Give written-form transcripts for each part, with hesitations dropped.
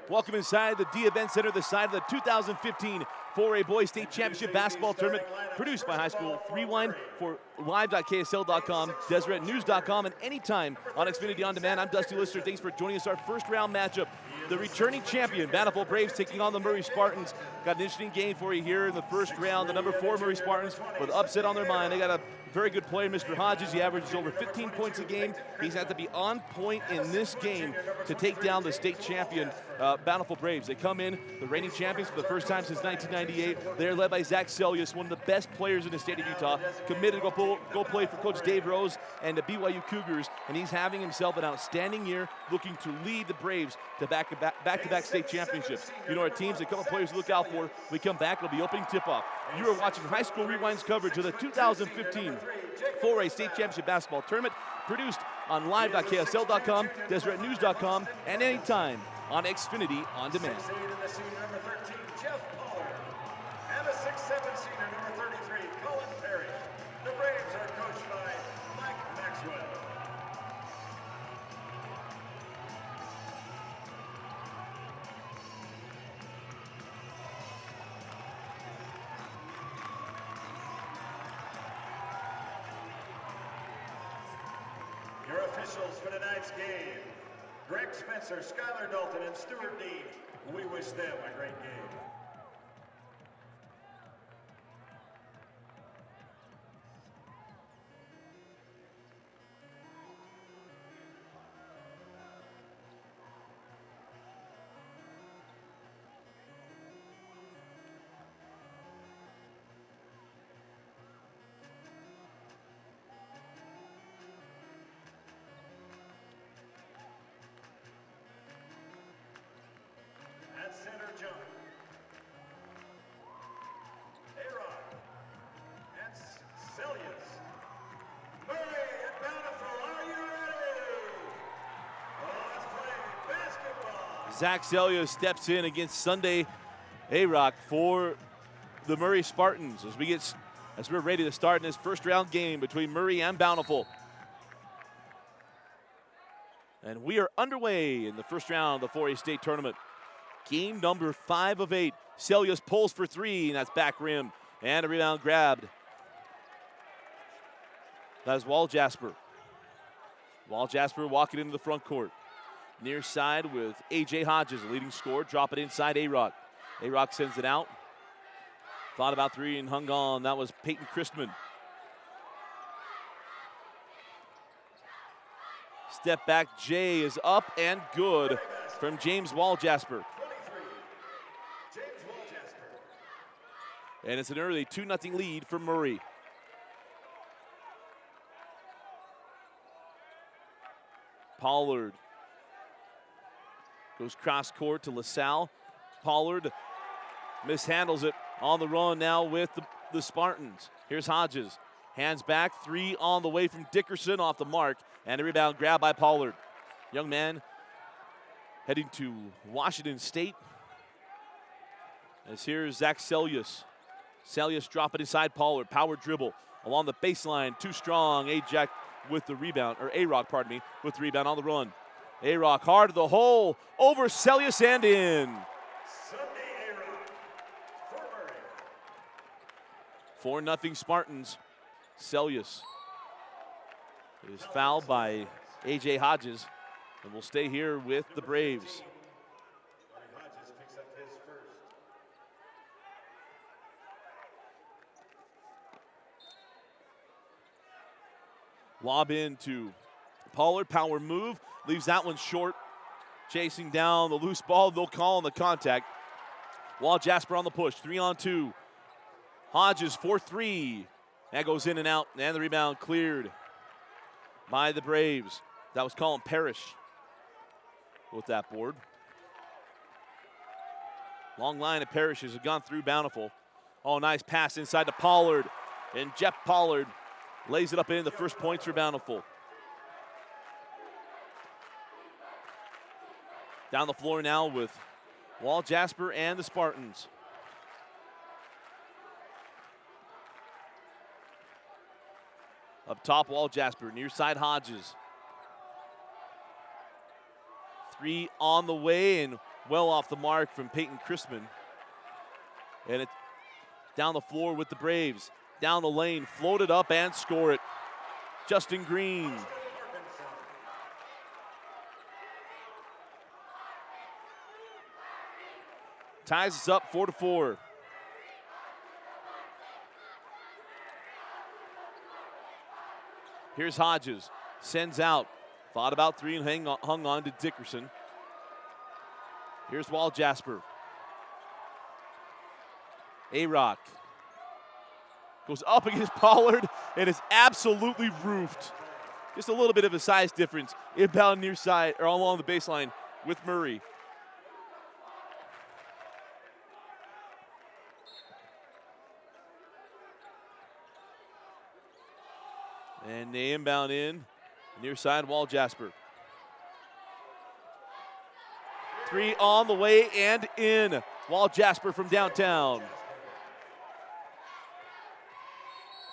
Welcome inside the D Event Center, the side of the 2015 4A Boys State Championship Basketball Tournament, produced by High School Rewind for live.ksl.com, DeseretNews.com, and anytime on Xfinity On Demand. I'm Dusty Lister. Thanks for joining us. Our first round matchup, the returning champion, Bountiful Braves, taking on the Murray Spartans. Got an interesting game for you here in the first round. The number 4 Murray Spartans with upset on their mind. They got a very good player, Mr. Hodges. He averages over 15 points a game. He's had to be on point in this game to take down the state champion, Bountiful Braves. They come in, the reigning champions for the first time since 1998. They're led by Zach Selyus, one of the best players in the state of Utah, committed to go play for Coach Dave Rose and the BYU Cougars, and he's having himself an outstanding year, looking to lead the Braves to back-to-back state championships. You know our teams, a couple players to look out for. We come back, it'll be opening tip-off. You are watching High School Rewind's coverage of the 2015 4A State Championship Basketball Tournament, produced on live.ksl.com, DeseretNews.com, and anytime on Xfinity On Demand. And a 6'7" senior, number 33, Colin Perry. The Braves are coached by Mike Maxwell. Your officials for tonight's game, Greg Spencer, Skylar Dalton, and Stuart Dean. We wish them a great game. Center John, A-Rod, and Selyus. Murray and Bountiful, are you ready? Oh, let's play basketball. Zach Selyus steps in against Sunday A-Rock for the Murray Spartans as we're ready to start in this first round game between Murray and Bountiful. And we are underway in the first round of the 4A State Tournament. Game number 5 of 8. Selyus pulls for 3, and that's back rim. And a rebound grabbed. That is Wall Jasper. Wall Jasper walking into the front court. Near side with A.J. Hodges, leading scorer. Drop it inside A-Rock. A-Rock sends it out. Thought about 3 and hung on. That was Peyton Christman. Step back, Jay is up and good from James Wall Jasper. And it's an early 2-0 lead for Murray. Pollard goes cross court to LaSalle. Pollard mishandles it on the run now with the Spartans. Here's Hodges. Hands back, 3 on the way from Dickerson off the mark, and a rebound grab by Pollard. Young man heading to Washington State. As here's Zach Selyus. Selyus drop it inside Pollard. Power dribble along the baseline. Too strong. A-Jack with the rebound, or A-Rock, pardon me, with the rebound on the run. A-Rock hard to the hole. Over Selyus and in. Sunday A-Rock for Murray. 4-0 Spartans. Selyus is fouled by A.J. Hodges and will stay here with the Braves. Hodges picks up his first. Lob into Pollard, power move, leaves that one short. Chasing down the loose ball, they'll call on the contact. Wall Jasper on the push, 3-on-2. Hodges for 3. That goes in and out, and the rebound cleared by the Braves. That was Colin Parrish with that board. Long line of Parishes have gone through Bountiful. Oh, nice pass inside to Pollard, and Jeff Pollard lays it up in the first points for Bountiful. Down the floor now with Wall Jasper and the Spartans. Up top, Wall Jasper, near side Hodges. 3 on the way, and well off the mark from Peyton Chrisman. And it's down the floor with the Braves. Down the lane, float it up and score it. Justin Green. Ties us up 4-4. Here's Hodges. Sends out. Thought about three and hung on to Dickerson. Here's Wall Jasper. A-Rock goes up against Pollard and is absolutely roofed. Just a little bit of a size difference. Inbound near side or along the baseline with Murray. And they inbound in near side, Wall Jasper. Three on the way and in. Wall Jasper from downtown.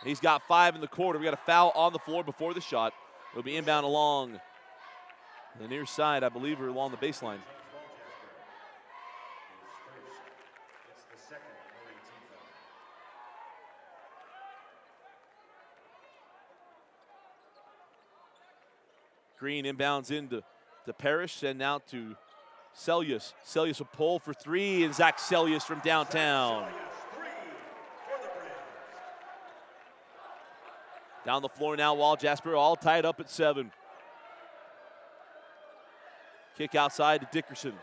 He's got 5 in the quarter. We got a foul on the floor before the shot. It'll be inbound along the near side, I believe, or along the baseline. Green inbounds into Parrish and now to Celius. Celius will pull for 3, and Zach Celius from downtown. Down the floor now, Wall Jasper all tied up at 7. Kick outside to Dickerson.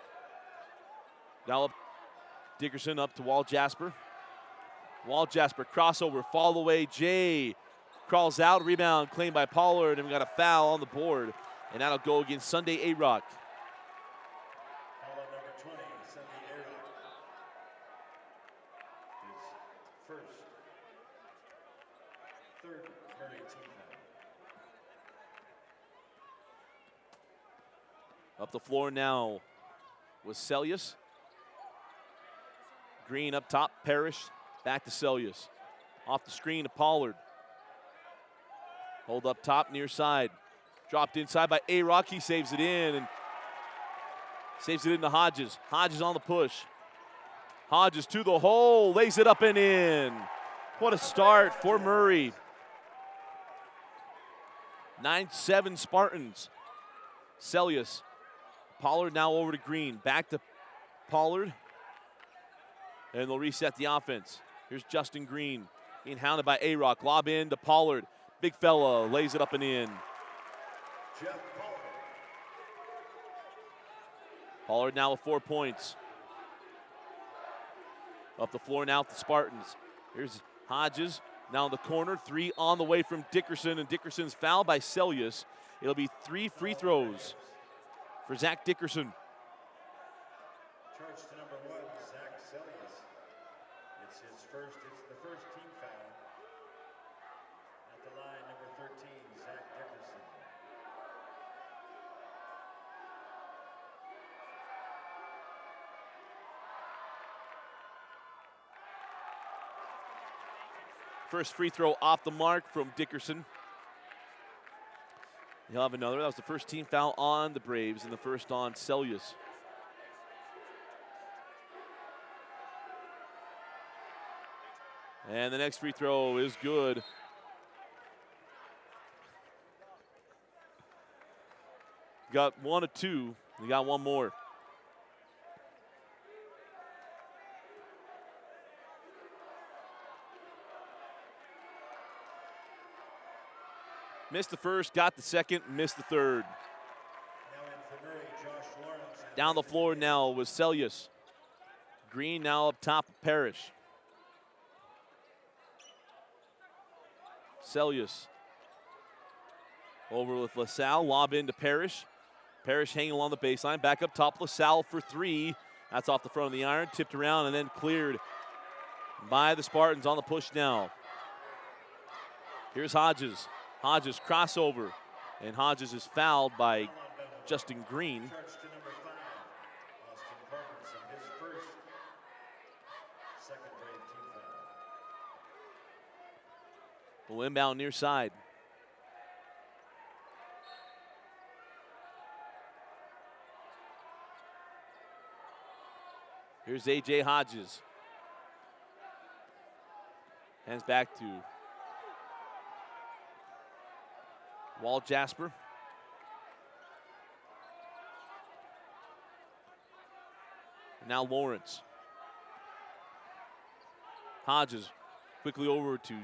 Now Dickerson up to Wall Jasper. Wall Jasper crossover, fall away. Jay crawls out, rebound claimed by Pollard, and we got a foul on the board. And that'll go against Sunday A-Rock. Foul on number 20, Sunday A-Rock. His first, third Murray team foul. Up the floor now was Celius. Green up top, Parrish, back to Celius. Off the screen to Pollard. Hold up top, near side. Dropped inside by A-Rock, he saves it in and saves it into Hodges. Hodges on the push. Hodges to the hole, lays it up and in. What a start for Murray. 9-7 Spartans. Celius. Pollard now over to Green. Back to Pollard. And they'll reset the offense. Here's Justin Green being hounded by A-Rock. Lob in to Pollard. Big fella lays it up and in. Jeff Pollard now with 4 points. Up the floor now with the Spartans. Here's Hodges now in the corner. 3 on the way from Dickerson, and Dickerson's fouled by Celius. It'll be 3 free throws for Zach Dickerson. Charge to number 1, Zach Celius. It's the first team foul. At the line, number 13, Zach Dickerson. First free throw off the mark from Dickerson. He'll have another. That was the first team foul on the Braves and the first on Celius. And the next free throw is good. Got 1 of 2. You got 1 more. Missed the first, got the second, missed the third. Now in for Murray, Josh Lawrence. Down the floor now was Celius. Green now up top of Parrish. Celius over with LaSalle, lob into Parrish. Parrish hanging along the baseline, back up top, LaSalle for 3. That's off the front of the iron, tipped around and then cleared by the Spartans on the push now. Here's Hodges. Hodges crossover, and Hodges is fouled by Justin Green. Charge to number 5, Austin Parkinson, his first, second Brave team foul. Will inbound near side. Here's A.J. Hodges. Hands back to Walt Jasper. Now Lawrence. Hodges quickly over to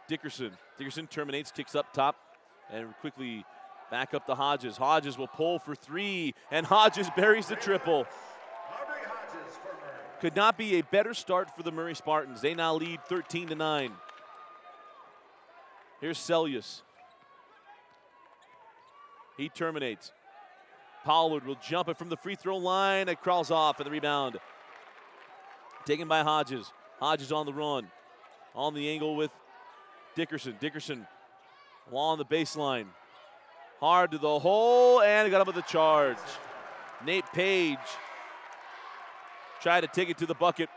Dickerson. Dickerson terminates, kicks up top, and quickly back up to Hodges. Hodges will pull for three, and Hodges buries the triple. Could not be a better start for the Murray Spartans. They now lead 13-9. Here's Celius. He terminates. Pollard will jump it from the free throw line. It crawls off, and the rebound taken by Hodges. Hodges on the run. On the angle with Dickerson. Dickerson along the baseline. Hard to the hole, and got up with the charge. Nate Page tried to take it to the bucket,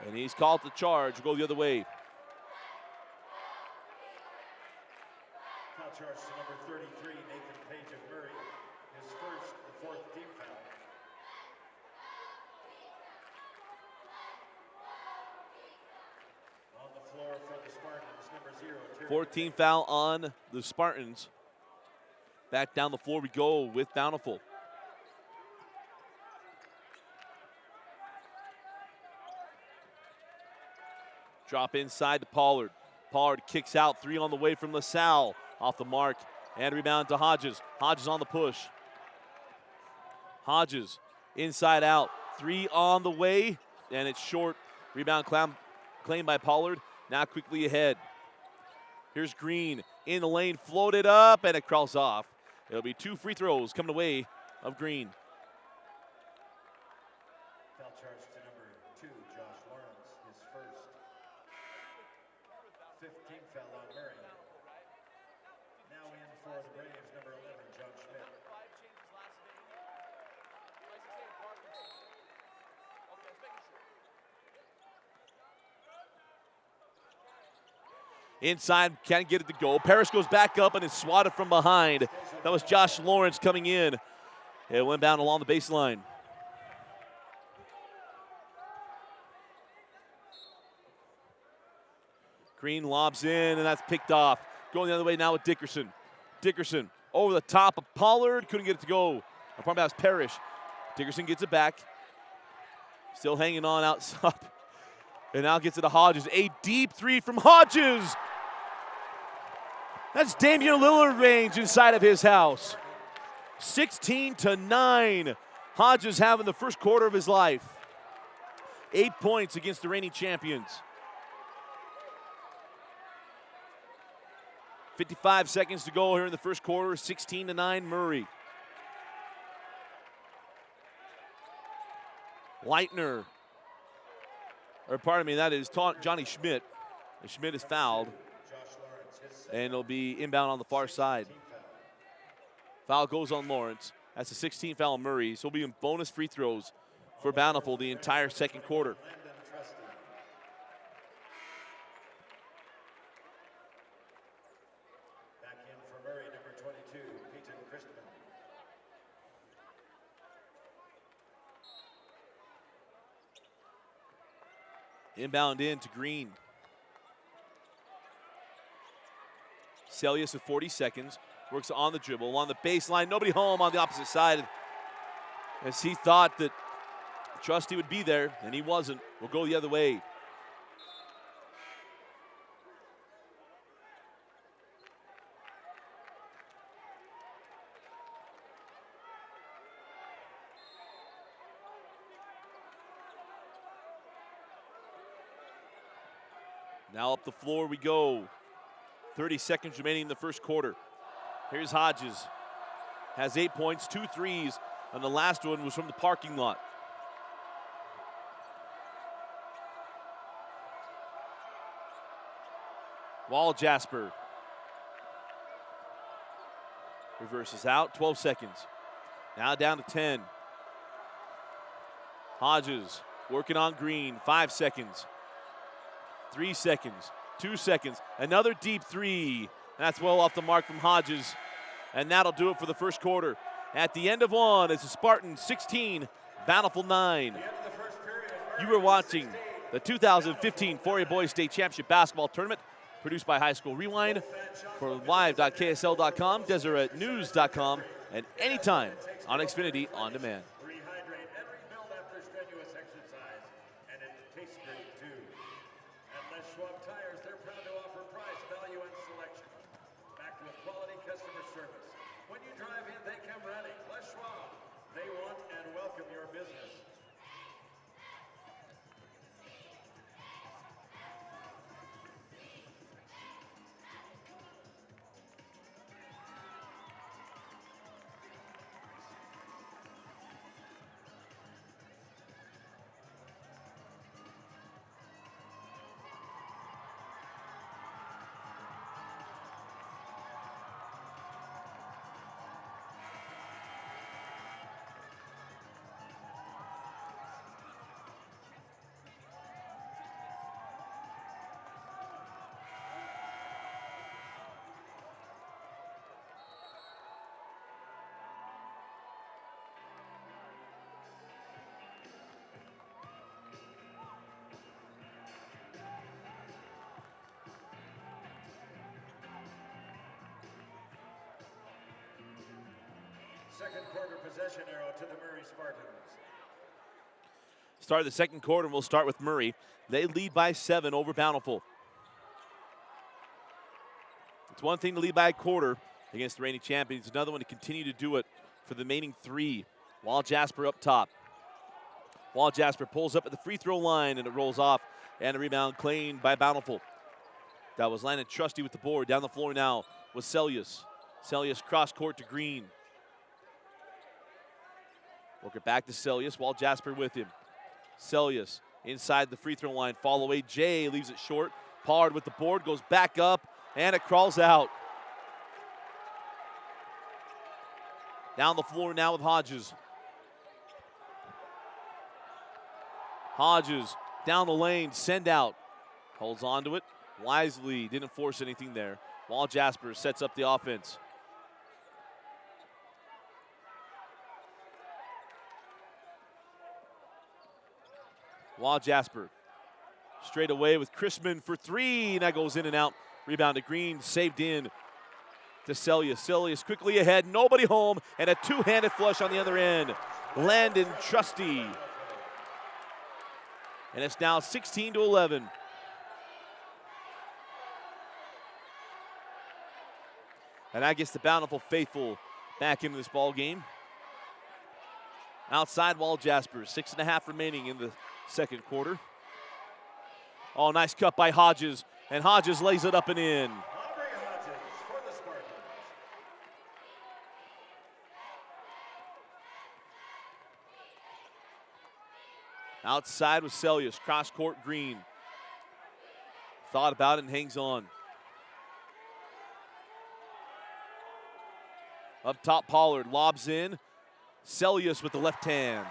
and he's called the charge. We'll go the other way. Foul charge to number 33, Nathan Page of Murray. His first, the fourth team foul. On the floor for the Spartans, number 0. 14th foul on the Spartans. Back down the floor we go with Bountiful. Drop inside to Pollard. Pollard kicks out, three on the way from LaSalle. Off the mark, and rebound to Hodges. Hodges on the push. Hodges inside out, three on the way, and it's short. Rebound claimed by Pollard. Now quickly ahead. Here's Green in the lane, floated up, and it crawls off. It'll be two free throws coming away of Green. Foul charge to number 2, Josh Lawrence, his first. 15th foul on Murray. Now in for the Braves, number 11, John Schmidt. Inside, can't get it to go. Parrish goes back up and is swatted from behind. That was Josh Lawrence coming in. It went down along the baseline. Green lobs in, and that's picked off. Going the other way now with Dickerson. Dickerson over the top of Pollard. Couldn't get it to go. Apart that was Parrish. Dickerson gets it back. Still hanging on outside. And now gets it to Hodges. A deep three from Hodges. That's Damian Lillard range inside of his house. 16-9. Hodges having the first quarter of his life. 8 points against the reigning champions. 55 seconds to go here in the first quarter. 16-9 Murray. Leitner. Or pardon me, that is Johnny Schmidt. And Schmidt is fouled. And it'll be inbound on the far side. Foul goes on Lawrence. That's a 16th foul on Murray. So he'll be in bonus free throws for Bountiful the entire second quarter. Back in for Murray, number 22, Peyton Christman. Inbound in to Green. Celius with 40 seconds. Works on the dribble, on the baseline. Nobody home on the opposite side. As he thought that Trusty would be there, and he wasn't. We'll go the other way. Now up the floor we go. 30 seconds remaining in the first quarter. Here's Hodges. Has 8 points, 2 threes, and the last one was from the parking lot. Wall Jasper. Reverses out, 12 seconds. Now down to 10. Hodges working on Green, 5 seconds. 3 seconds, 2 seconds, another deep three. That's well off the mark from Hodges, and that'll do it for the first quarter. At the end of one, it's the Spartans 16, Bountiful 9. At the end of the first period, You are watching the 2015 4A Boys State Championship Basketball Tournament, produced by High School Rewind for live.ksl.com, deseretnews.com, and anytime on Xfinity On Demand. Rehydrate and rebuild after strenuous exercise, and it tastes great too. At Les Schwab Tires, they're proud to offer price, value, and selection, backed with quality customer service. When you drive in, they come running. Les Schwab, they want and welcome your business. Second quarter possession arrow to the Murray Spartans. Start of the second quarter, and we'll start with Murray. They lead by 7 over Bountiful. It's one thing to lead by a quarter against the reigning champions. It's another one to continue to do it for the remaining 3. Wall Jasper up top. Wall Jasper pulls up at the free throw line, and it rolls off. And a rebound claimed by Bountiful. That was Landon Trusty with the board. Down the floor now was Celius. Celius cross court to Green. Work it back to Celius. Wall Jasper with him. Celius inside the free throw line. Fall away. Jay leaves it short. Pollard with the board. Goes back up. And it crawls out. Down the floor now with Hodges. Hodges down the lane. Send out. Holds on to it. Wisely didn't force anything there. Wall Jasper sets up the offense. Wall Jasper straight away with Chrisman for 3. And that goes in and out. Rebound to Green. Saved in to Celius. Celius quickly ahead. Nobody home. And a two-handed flush on the other end. Landon Trusty. And it's now 16-11. And that gets the Bountiful faithful back into this ball game. Outside Wall Jasper. 6.5 remaining in the second quarter. Oh, nice cut by Hodges. And Hodges lays it up and in. Outside with Celius. Cross court Green. Thought about it and hangs on. Up top Pollard. Lobs in. Celius with the left hand.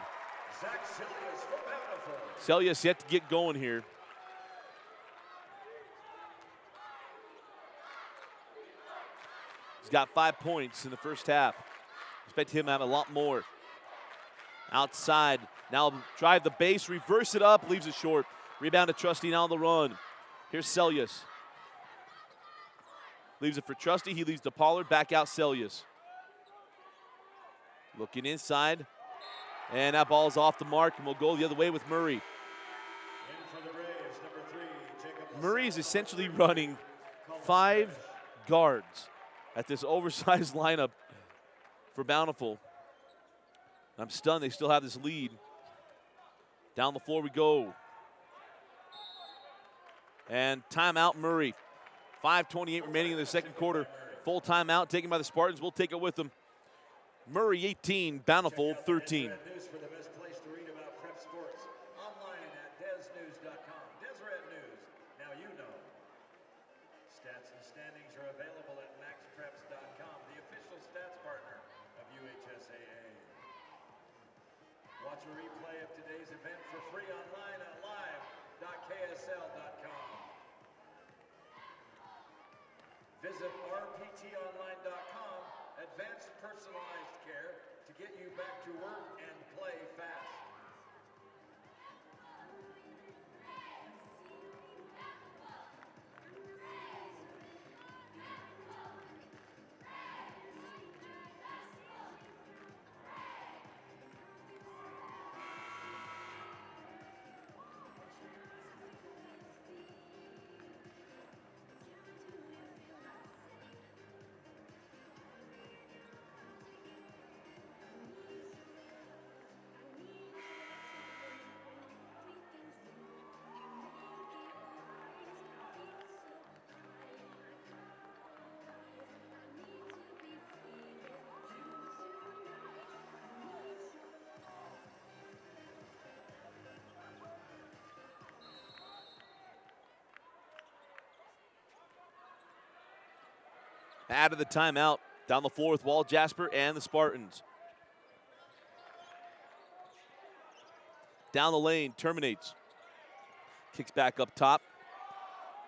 Celius yet to get going here. He's got 5 points in the first half. Expect him to have a lot more. Outside, now drive the base, reverse it up, leaves it short. Rebound to Trusty, now on the run. Here's Celius. Leaves it for Trusty, he leaves to Pollard, back out Celius. Looking inside, and that ball's off the mark, and we'll go the other way with Murray. Murray's essentially running 5 guards at this oversized lineup for Bountiful. I'm stunned they still have this lead. Down the floor we go. And timeout Murray. 5:28 remaining in the second quarter. Full timeout taken by the Spartans. We'll take it with them. Murray 18, Bountiful 13. Stats and standings are available at maxpreps.com, the official stats partner of UHSAA. Watch a replay of today's event for free online at live.ksl.com. Visit rptonline.com, advanced personalized care to get you back to work and play fast. out of the timeout. Down the floor with Wall Jasper and the Spartans. Down the lane, terminates. Kicks back up top.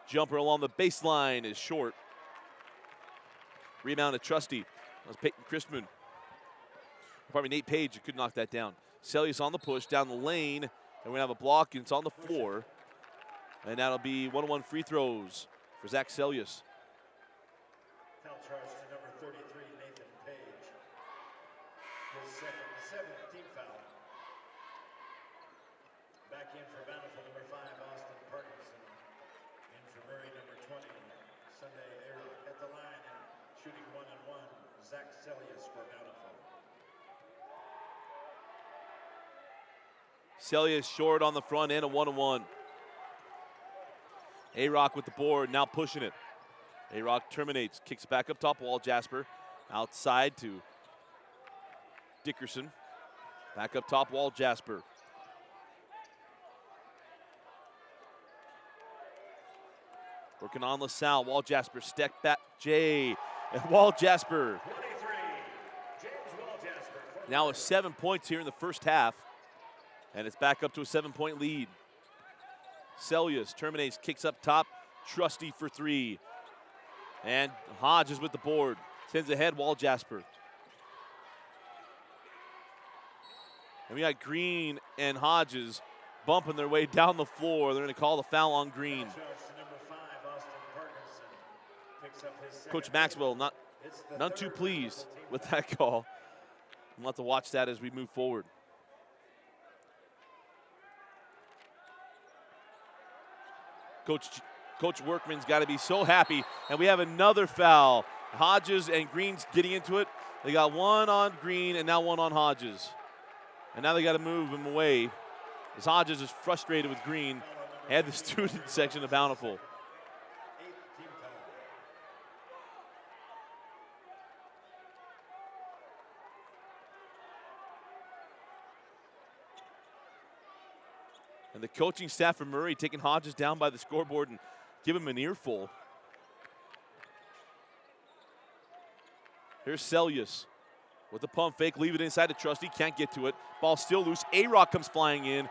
Jumper along the baseline is short. Rebound to Trusty. That was Peyton Christman. Probably Nate Page who could knock that down. Celius on the push, down the lane. And we're going to have a block, and it's on the floor. And that'll be 1-on-1 free throws for Zach Celius. Foul charge to number 33, Nathan Page. His seventh team foul. Back in for Bountiful, number 5, Austin Parkinson. In for Murray, number 20, Sunday at the line and shooting 1-on-1, Zach Celius for Bountiful. Celius short on the front end, a 1-on-1. A-Rock with the board, now pushing it. A-Rock terminates, kicks back up top, Wall Jasper. Outside to Dickerson. Back up top, Wall Jasper. Working on LaSalle, Wall Jasper, step back, Jay, and Wall Jasper. 23, James Wall Jasper. Now with 7 points here in the first half, and it's back up to a 7-point lead. Celius terminates, kicks up top, Trusty for 3. And Hodges with the board, sends ahead Wall Jasper. And we got Green and Hodges bumping their way down the floor. They're going to call the foul on Green. Coach Maxwell not too pleased with that call. We'll have to watch that as we move forward. Coach Workman's got to be so happy. And we have another foul. Hodges and Green's getting into it. They got one on Green and now one on Hodges. And now they got to move him away as Hodges is frustrated with Green and the student section of Bountiful. And the coaching staff from Murray taking Hodges down by the scoreboard and give him an earful. Here's Celius with the pump fake, leave it inside to Trusty, can't get to it. Ball still loose, A-Rock comes flying in,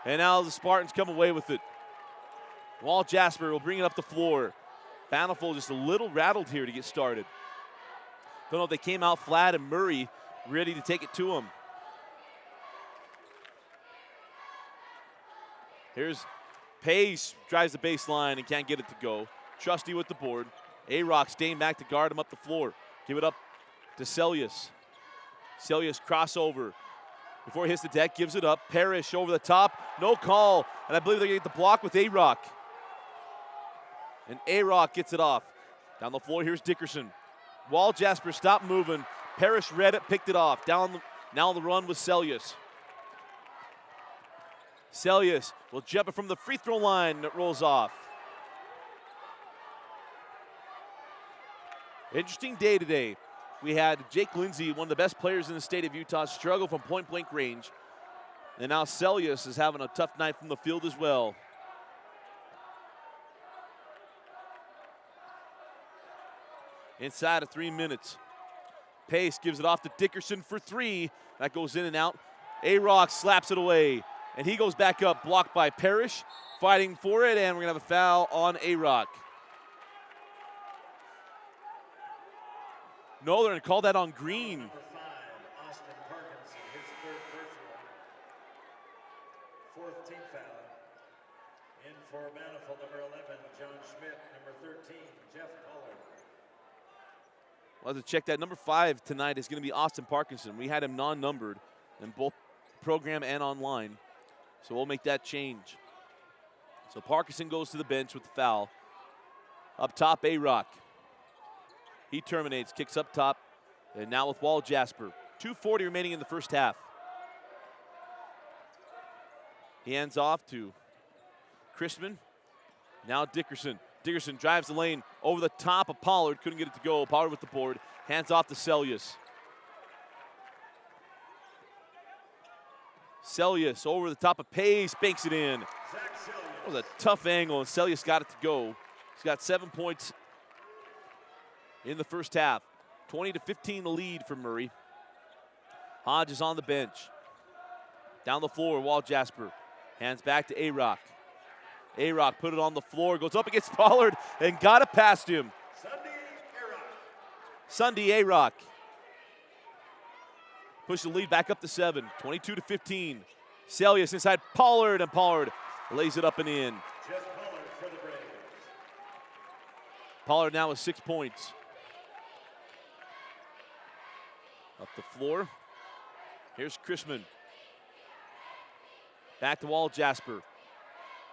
and now the Spartans come away with it. Wall Jasper will bring it up the floor. Bountiful just a little rattled here to get started. Don't know if they came out flat and Murray ready to take it to him. Here's Pace, drives the baseline and can't get it to go. Trusty with the board. A-Rock staying back to guard him up the floor. Give it up to Celius. Celius crossover. Before he hits the deck, gives it up. Parrish over the top, no call. And I believe they're gonna get the block with A-Rock. And A-Rock gets it off. Down the floor, here's Dickerson. Wall Jasper, stop moving. Parrish read it, picked it off. Now on the run with Celius. Celius will jump it from the free throw line. It rolls off. Interesting day today. We had Jake Lindsay, one of the best players in the state of Utah, struggle from point-blank range. And now Celius is having a tough night from the field as well. Inside of 3 minutes. Pace gives it off to Dickerson for 3. That goes in and out. A-Rock slaps it away. And he goes back up, blocked by Parrish, fighting for it, and we're gonna have a foul on A-Rock. No, they're gonna call that on Green. Number 5, Austin Parkinson, his third personal. 4th team foul. In for Bountiful, number 11, John Schmidt. Number 13, Jeff Pollard. We'll have to check that. Number 5 tonight is gonna be Austin Parkinson. We had him non-numbered in both program and online. So we'll make that change. So Parkinson goes to the bench with the foul. Up top, A-Rock. He terminates, kicks up top, and now with Wall Jasper. 2:40 remaining in the first half. He hands off to Christman. Now Dickerson. Dickerson drives the lane over the top of Pollard. Couldn't get it to go. Pollard with the board. Hands off to Celius. Celius over the top of Pace, banks it in. That was a tough angle, and Celius got it to go. He's got 7 points in the first half. 20-15 the lead for Murray. Hodges on the bench. Down the floor, Wall Jasper. Hands back to A-Rock. A-Rock put it on the floor, goes up against Pollard and got it past him. Sunday A-Rock. Push the lead back up to 7, 22-15. Celius inside Pollard, and Pollard lays it up and in. Pollard now with 6 points. Up the floor. Here's Chrisman. Back to Wall Jasper.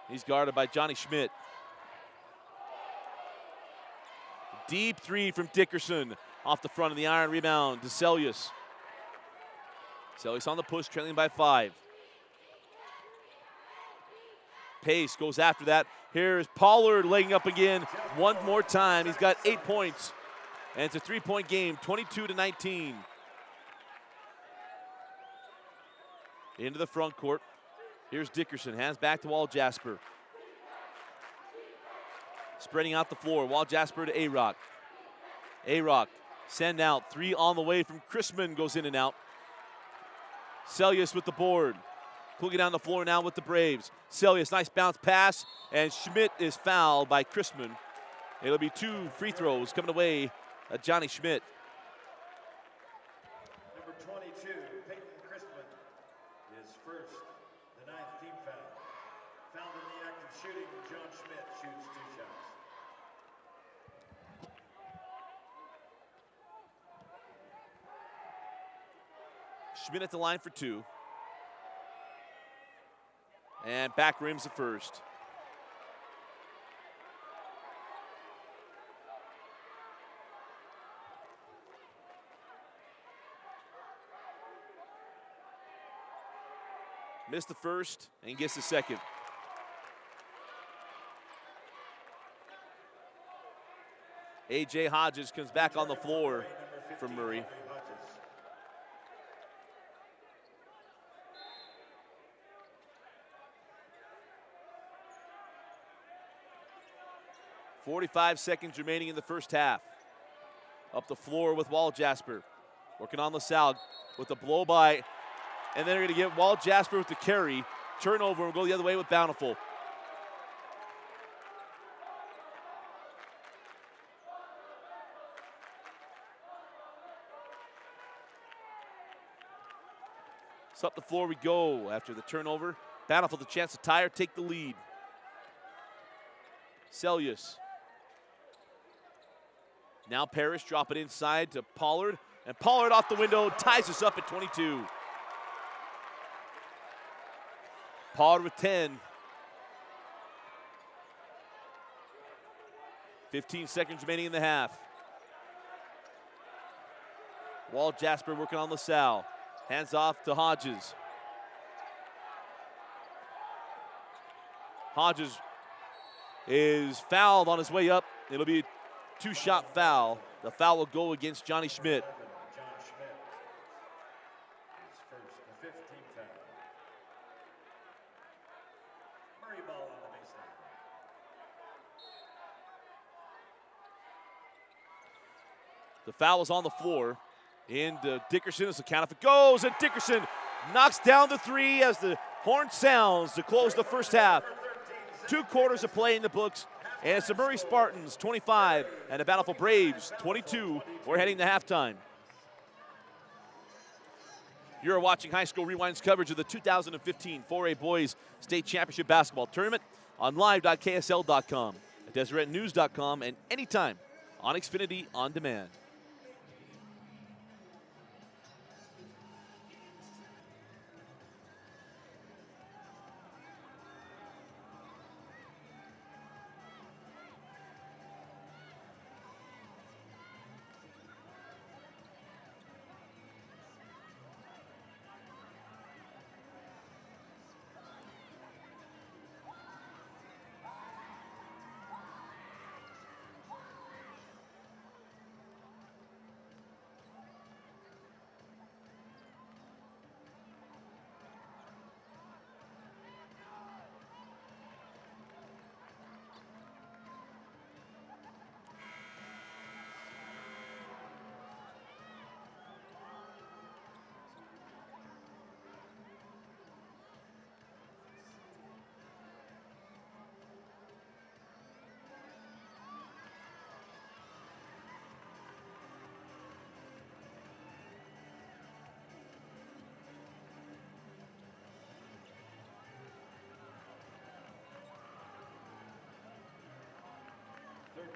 He's guarded by Johnny Schmidt. Deep three from Dickerson. Off the front of the iron, rebound to Celius. Celius on the push, trailing by 5. Pace goes after that. Here's Pollard laying up again one more time. He's got 8 points. And it's a 3-point game, 22-19. Into the front court. Here's Dickerson, hands back to Wall Jasper. Spreading out the floor, Wall Jasper to A-Rock. A-Rock, send out, 3 on the way from Chrisman, goes in and out. Celius with the board. Cooking down the floor now with the Braves. Celius, nice bounce pass, and Schmidt is fouled by Chrisman. It'll be 2 free throws coming away at Johnny Schmidt. Number 22, Peyton Chrisman, is first, the 9th team foul. Fouled in the act of shooting, John Schmidt shoots 2 shots. Schmidt at the line for 2. And back rims the first. Missed the first and gets the second. A.J. Hodges comes back on the floor for Murray. .45 seconds remaining in the first half. Up the floor with Wall Jasper. Working on LaSalle with the blow by. And then they're going to get Wall Jasper with the carry. Turnover and go the other way with Bountiful. So up the floor we go after the turnover. Bountiful the chance to tie or take the lead. Celius. Now Parrish drop it inside to Pollard. And Pollard off the window ties us up at 22. Pollard with 10. 15 seconds remaining in the half. Wall Jasper working on LaSalle. Hands off to Hodges. Hodges is fouled on his way up. It'll be a 2-shot foul. The foul will go against Johnny Schmidt. John Schmidt is first, the 15th foul. Murray ball on the baseline. The foul is on the floor. Into Dickerson as the count if it goes, and Dickerson knocks down the 3 as the horn sounds to close the first half. 2 quarters of play in the books, and it's the Murray Spartans 25 and the Bountiful Braves 22. We're heading to halftime. You're watching High School Rewind's coverage of the 2015 4A Boys State Championship Basketball Tournament on live.ksl.com, at DeseretNews.com, and anytime on Xfinity On Demand.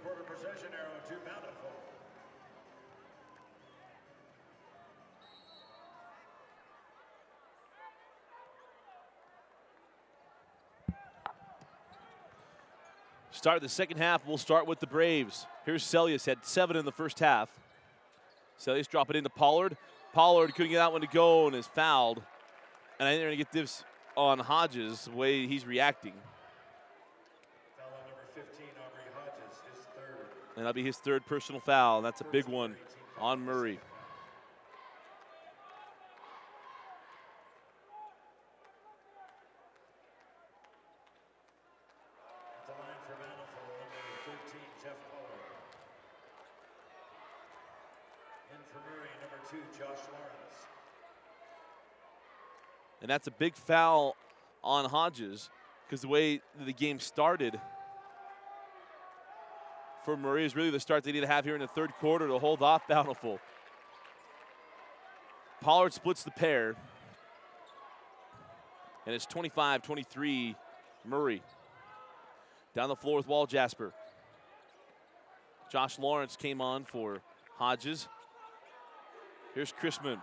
quarter possession arrow to Bountiful. Start of the second half, we'll start with the Braves. Here's Celius, had 7 in the first half. Celius drop it into Pollard. Pollard couldn't get that one to go and is fouled. And I think they're going to get this on Hodges, the way he's reacting. Foul on number 15, Aubrey Hodges, his third. And that'll be his 3rd personal foul, and that's a big one on Murray. At the line for Bountiful, number 13, Jeff Pollard. In for Murray, number 2, Josh Lawrence. And that's a big foul on Hodges because the way the game started for Murray is really the start they need to have here in the 3rd quarter to hold off Bountiful. Pollard splits the pair. And it's 25-23 Murray. Down the floor with Wall Jasper. Josh Lawrence came on for Hodges. Here's Chrisman.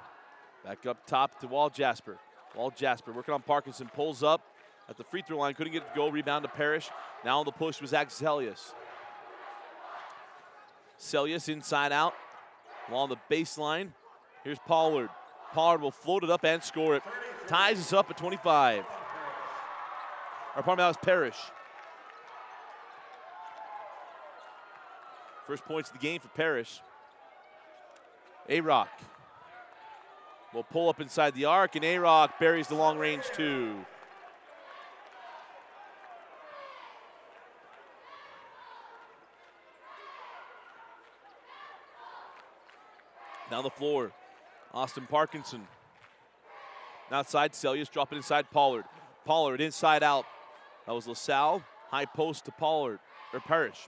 Back up top to Wall Jasper. Wall Jasper working on Parkinson. Pulls up at the free throw line. Couldn't get it to go. Rebound to Parrish. Now on the push was Zach Celius. Celius inside out. Along the baseline. Here's Pollard. Pollard will float it up and score it. Ties us up at 25. Or pardon me, that was Parrish. First points of the game for Parrish. A-Rock will pull up inside the arc, and A-Rock buries the long range 2. Down the floor, Austin Parkinson. Outside, Celius, drop it inside Pollard. Pollard inside out. That was LaSalle. High post to Pollard, or Parrish.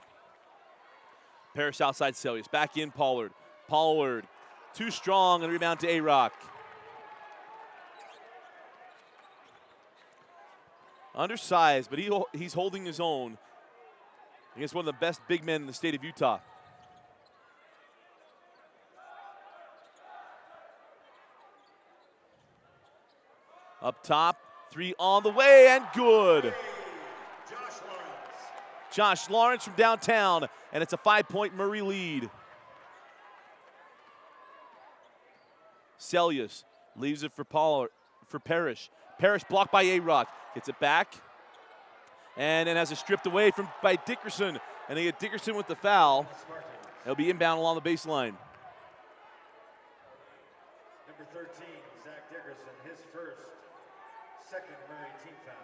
Parrish outside Celius. Back in Pollard. Pollard, too strong, and rebound to A-Rock. Undersized, but he's holding his own against one of the best big men in the state of Utah. Up top, 3 on the way, and good. Josh Lawrence from downtown, and it's a 5-point Murray lead. Celius leaves it for Parrish. Parrish blocked by A-Rock. Gets it back. And then has it stripped away by Dickerson. And they get Dickerson with the foul. It'll be inbound along the baseline. Number 13, Zach Dickerson, his second Murray team foul.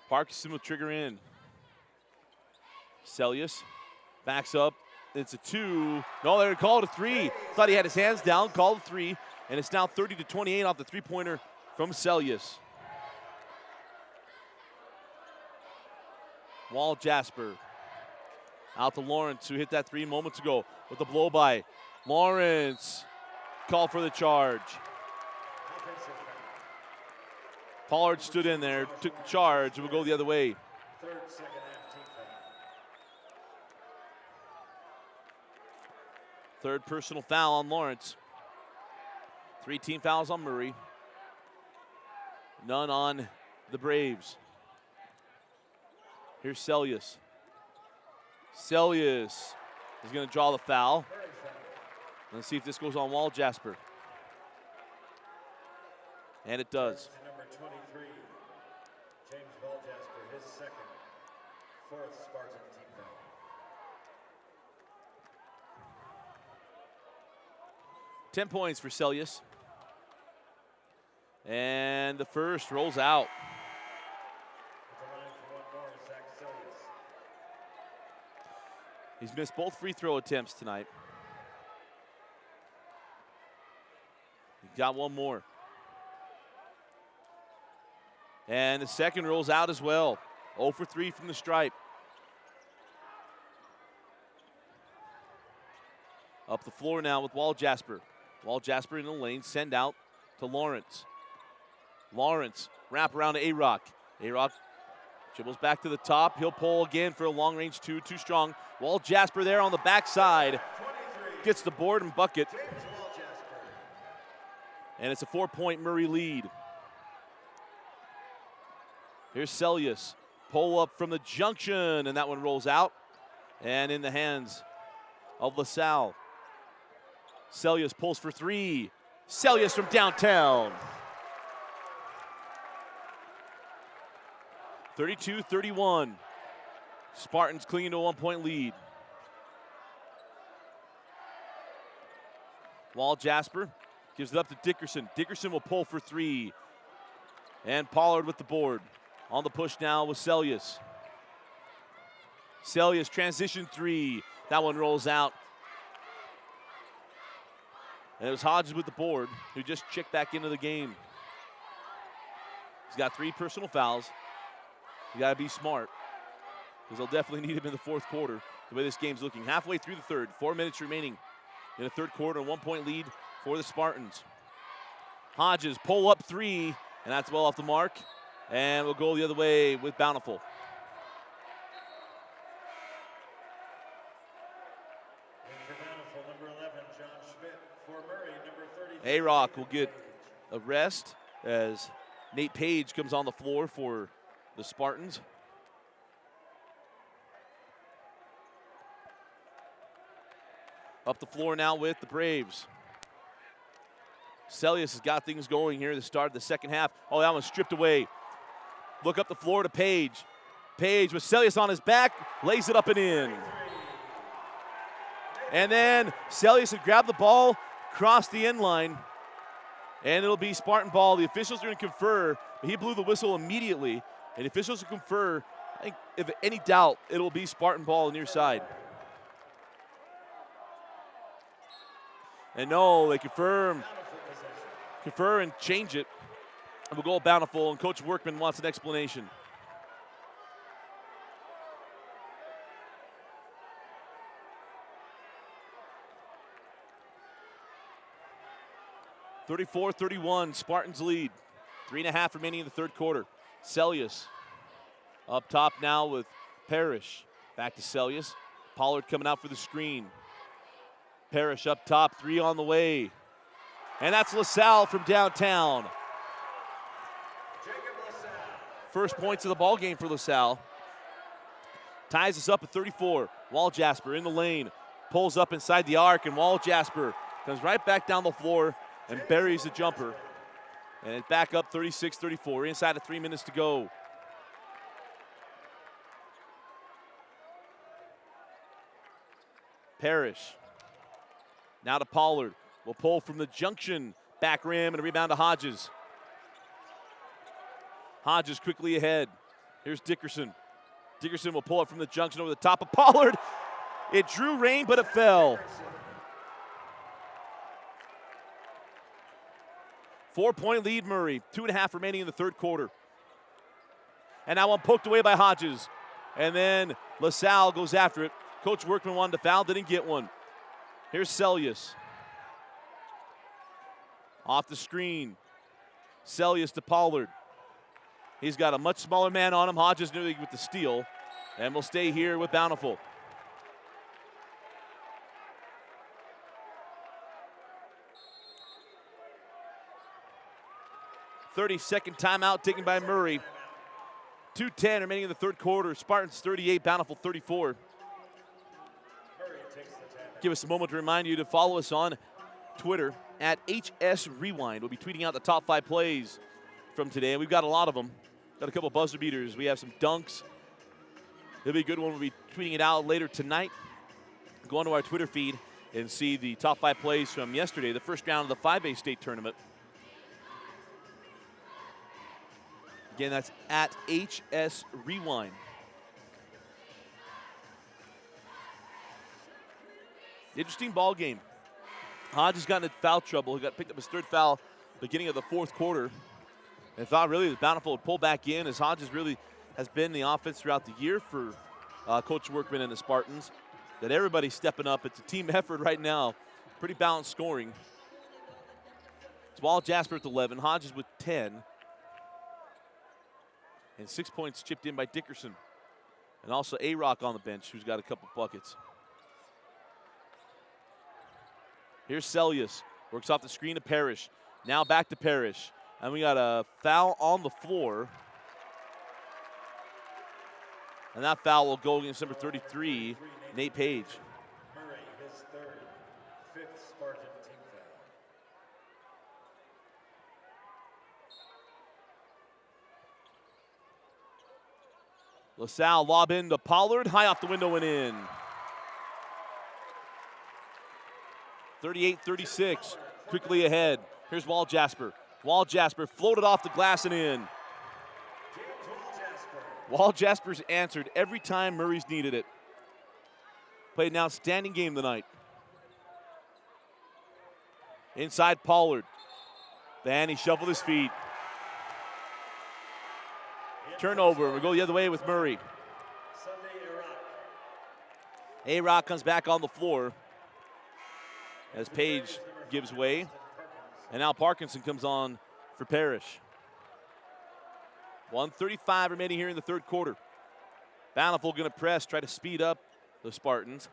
Parkinson will trigger in. Celius backs up. It's a 2. No, they're called a 3. Thought he had his hands down, called a 3. And it's now 30-28 off the 3-pointer from Celius. Wall Jasper. Out to Lawrence, who hit that 3 moments ago with the blow by. Lawrence, call for the charge. Pollard stood in there, took the charge, and will go the other way. Third second half team foul. 3rd personal foul on Lawrence. 3 team fouls on Murray. None on the Braves. Here's Celius. Celius is going to draw the foul. Let's see if this goes on Wall Jasper. And it does. Number 23, James Wall Jasper, his second, 4th Spartan team foul. 10 points for Celius. And the first rolls out. At the line for one more, Zach Celius. He's missed both free throw attempts tonight. He got one more. And the second rolls out as well. 0 for 3 from the stripe. Up the floor now with Wall Jasper. Wall Jasper in the lane, send out to Lawrence. Lawrence, wrap around to A-Rock. A-Rock Dribbles back to the top. He'll pull again for a long range two. Too strong. Walt Jasper there on the backside. Gets the board and bucket. And it's a 4-point Murray lead. Here's Celius. Pull up from the junction, and that one rolls out. And in the hands of LaSalle. Celius pulls for three. Celius from downtown. 32-31. Spartans clinging to a 1-point lead. Walt Jasper gives it up to Dickerson. Dickerson will pull for three. And Pollard with the board. On the push now with Celius. Celius transition three. That one rolls out. And it was Hodges with the board, who just checked back into the game. He's got 3 personal fouls. You got to be smart, because they'll definitely need him in the fourth quarter, the way this game's looking. Halfway through the third, 4 minutes remaining in the third quarter, 1-point lead for the Spartans. Hodges pull up three, and that's well off the mark. And we'll go the other way with Bountiful. A-Rock will get a rest as Nate Page comes on the floor for the Spartans. Up the floor now with the Braves. Celius has got things going here at the start of the second half. Oh, that one's stripped away. Look up the floor to Page. Page with Celius on his back, lays it up and in. And then Celius would grab the ball, cross the end line, and it'll be Spartan ball. The officials are going to confer, but he blew the whistle immediately. And the officials will confer. I think if any doubt, it'll be Spartan ball near side. And no, they confer and change it. And we'll go Bountiful, and Coach Workman wants an explanation. (34-31), Spartans lead. 3.5 remaining in the third quarter. Celius up top now with Parrish. Back to Celius. Pollard coming out for the screen. Parrish up top, 3 on the way. And that's LaSalle from downtown. First points of the ball game for LaSalle. Ties us up at 34. Walt Jasper in the lane. Pulls up inside the arc, and Walt Jasper comes right back down the floor and buries the jumper. And it's back up 36-34, inside of 3 minutes to go. Parrish. Now to Pollard. Will pull from the junction. Back rim and a rebound to Hodges. Hodges quickly ahead. Here's Dickerson. Dickerson will pull it from the junction over the top of Pollard. It drew rain, but it fell. 4-point lead, Murray. 2.5 remaining in the third quarter. And that one poked away by Hodges. And then LaSalle goes after it. Coach Workman wanted to foul, didn't get one. Here's Celius. Off the screen. Celius to Pollard. He's got a much smaller man on him. Hodges nearly with the steal. And we'll stay here with Bountiful. .30-second timeout taken by Murray. 2:10 remaining in the third quarter. Spartans 38, Bountiful 34. Give us a moment to remind you to follow us on Twitter at HS Rewind. We'll be tweeting out the top 5 plays from today, and we've got a lot of them. Got a couple buzzer beaters. We have some dunks. It'll be a good one. We'll be tweeting it out later tonight. Go onto our Twitter feed and see the top 5 plays from yesterday, the first round of the 5A state tournament. Again, that's at HS Rewind. Interesting ball game. Hodges got into foul trouble. He got picked up his 3rd foul beginning of the 4th quarter. And thought really the Bountiful would pull back in, as Hodges really has been the offense throughout the year for Coach Workman and the Spartans. That everybody's stepping up. It's a team effort right now. Pretty balanced scoring. It's Walt Jasper with 11, Hodges with 10. And 6 points chipped in by Dickerson. And also A-Rock on the bench, who's got a couple buckets. Here's Celius. Works off the screen to Parrish. Now back to Parrish. And we got a foul on the floor. And that foul will go against number 33, Nate Page. Murray, his third, fifth Spartan team foul. LaSalle lob in to Pollard, high off the window and in. 38-36, quickly ahead. Here's Wall Jasper. Wall Jasper floated off the glass and in. Wall Jasper's answered every time Murray's needed it. Played an outstanding game tonight. Inside Pollard. Then he shuffled his feet. Turnover. We go the other way with Murray. A-Rock comes back on the floor as Page gives way. And now Parkinson comes on for Parrish. 1:35 remaining here in the third quarter. Bountiful going to press, try to speed up the Spartans.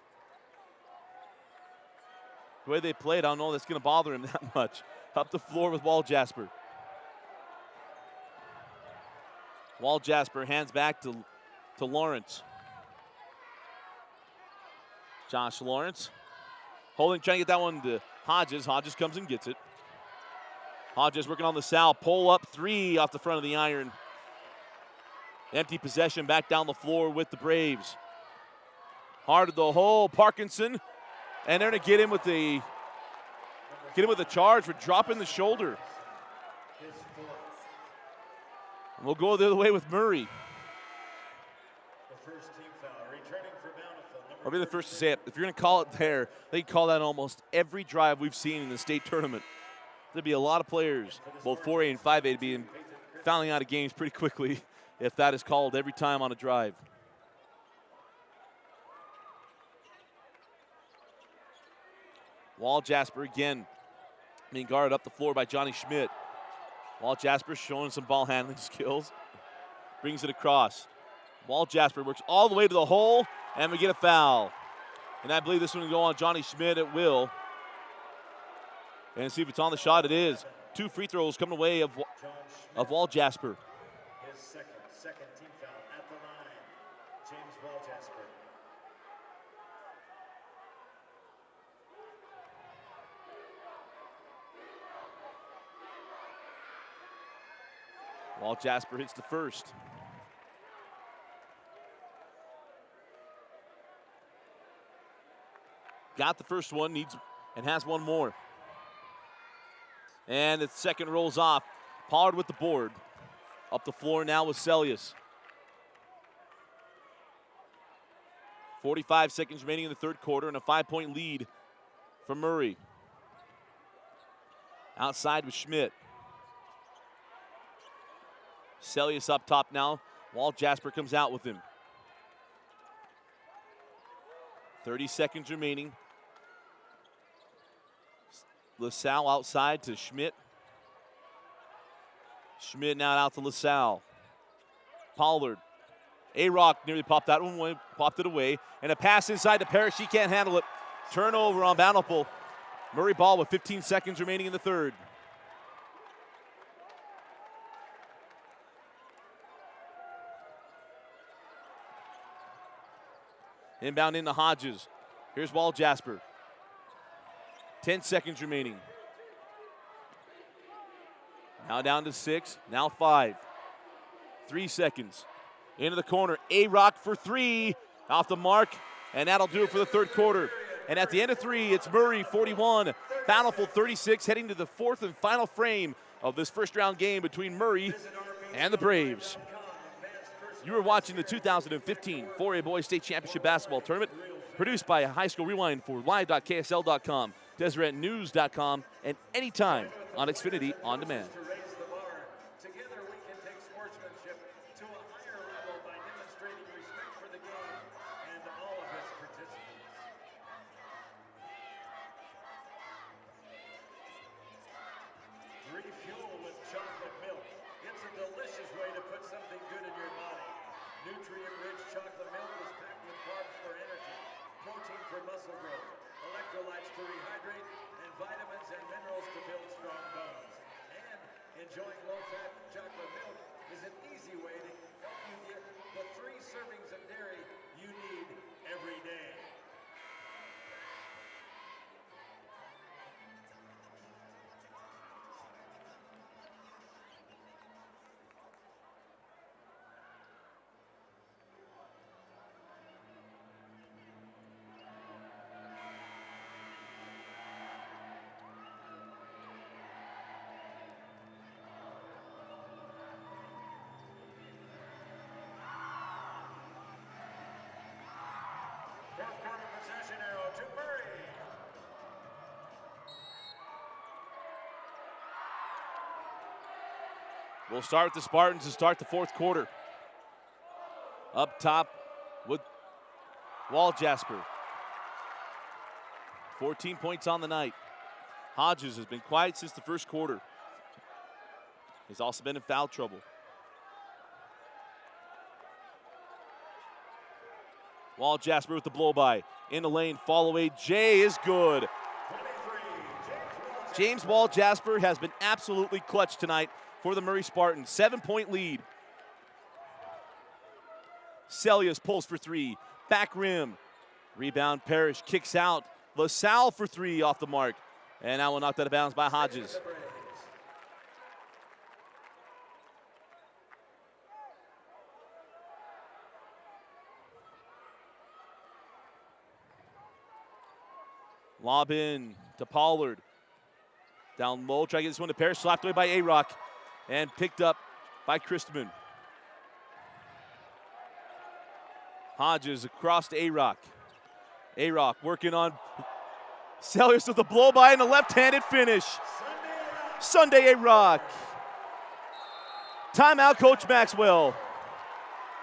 The way they played, I don't know that's going to bother him that much. Up the floor with Wall Jasper. Wall Jasper hands back to Lawrence. Josh Lawrence holding, trying to get that one to Hodges. Hodges comes and gets it. Hodges working on the Sal. Pull up three off the front of the iron. Empty possession back down the floor with the Braves. Hard to the hole, Parkinson. And they're going to get him with the charge for dropping the shoulder. And we'll go the other way with Murray. The first team foul, returning for Bountiful. I'll be the first to say it. If you're going to call it there, they call that almost every drive we've seen in the state tournament. There'd be a lot of players, both 4A and 5A, being fouling out of games pretty quickly if that is called every time on a drive. Wall Jasper again being guarded up the floor by Johnny Schmidt. Wall Jasper showing some ball handling skills. Brings it across. Wall Jasper works all the way to the hole, and we get a foul. And I believe this one will go on Johnny Schmidt. It will. And see if it's on the shot. It is. 2 free throws coming away of Wall Jasper. His second team foul at the line. James Wall Jasper. Wall Jasper hits the first. Got the first one, needs and has one more. And the second rolls off. Pollard with the board. Up the floor now with Celius. 45 seconds remaining in the third quarter and a 5-point lead for Murray. Outside with Schmidt. Celius up top now. Wall Jasper comes out with him. 30 seconds remaining. LaSalle outside to Schmidt. Schmidt now out to LaSalle. Pollard. A-Rock nearly popped that one away, popped it away. And a pass inside to Parrish. He can't handle it. Turnover on Bountiful. Murray ball with 15 seconds remaining in the third. Inbound into Hodges. Here's Wall Jasper. 10 seconds remaining. Now down to 6, now 5. 3 seconds. Into the corner, A-Rock for 3. Off the mark, and that'll do it for the third quarter. And at the end of 3, it's Murray 41, Bountiful 36, heading to the fourth and final frame of this first round game between Murray and the Braves. You are watching the 2015 4A Boys State Championship Basketball Tournament, produced by High School Rewind for live.ksl.com, DeseretNews.com, and anytime on Xfinity On Demand. Together we can take sportsmanship to a higher level by demonstrating respect for the game and all of its participants. Refuel with chocolate milk. It's a delicious way to put something good in your enjoying low-fat chocolate milk is an easy way to help you get the 3 servings of dairy you need every day. Fourth quarter possession arrow to Murray. We'll start with the Spartans to start the fourth quarter. Up top with Wall Jasper. 14 points on the night. Hodges has been quiet since the first quarter. He's also been in foul trouble. Wall Jasper with the blow-by. In the lane, fall away. Jay is good. James Wall Jasper has been absolutely clutch tonight for the Murray Spartans. 7-point lead. Celius pulls for 3. Back rim. Rebound Parrish kicks out. LaSalle for 3 off the mark. And that one knocked out of bounds by Hodges. Lob in to Pollard. Down low, try to get this one to Parrish. Slapped away by A-Rock. And picked up by Christman. Hodges across to A-Rock. A-Rock working on Celius with the blow-by and a left-handed finish. Sunday A-Rock. Timeout, Coach Maxwell.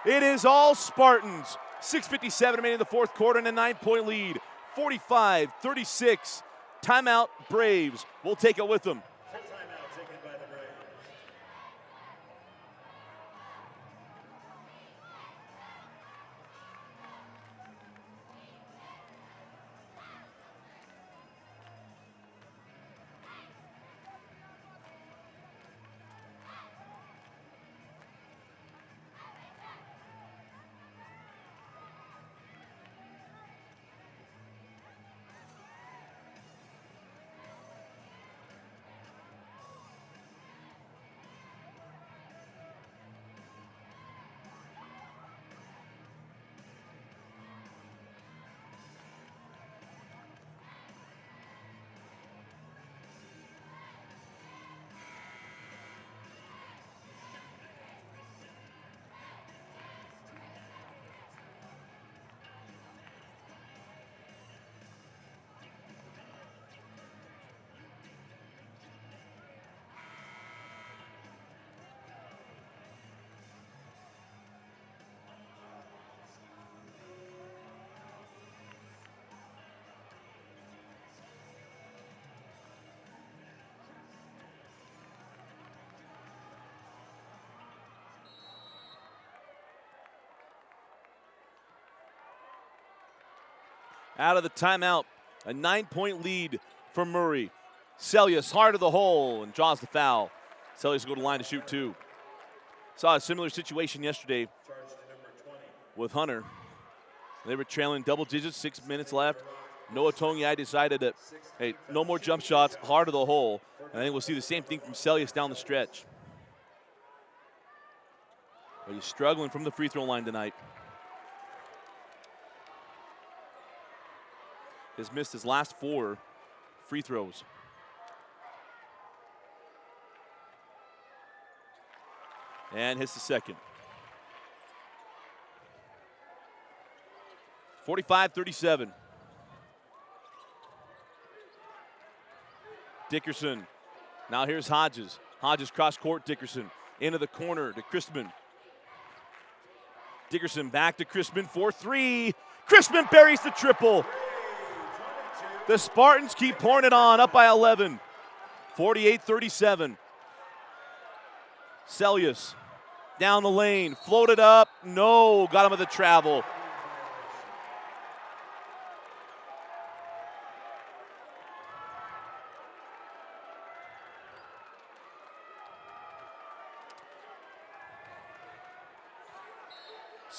It is all Spartans. 6:57 remaining in the fourth quarter and a 9-point lead. 45-36. Timeout, Braves. We'll take it with them. Full timeout taken by the Braves. Out of the timeout, a 9-point lead for Murray. Celius hard of the hole and draws the foul. Celius will go to the line to shoot 2. Saw a similar situation yesterday with Hunter. They were trailing double digits, 6 minutes left. Noah Tongi decided that, hey, no more jump shots, hard of the hole. And I think we'll see the same thing from Celius down the stretch. But he's struggling from the free throw line tonight. Has missed his last 4 free throws. And hits the second. 45-37. Dickerson. Now here's Hodges. Hodges cross court, Dickerson. Into the corner to Christman. Dickerson back to Christman for 3. Christman buries the triple. The Spartans keep pouring it on, up by 11. 48-37. Celius down the lane, floated up, no, got him with the travel.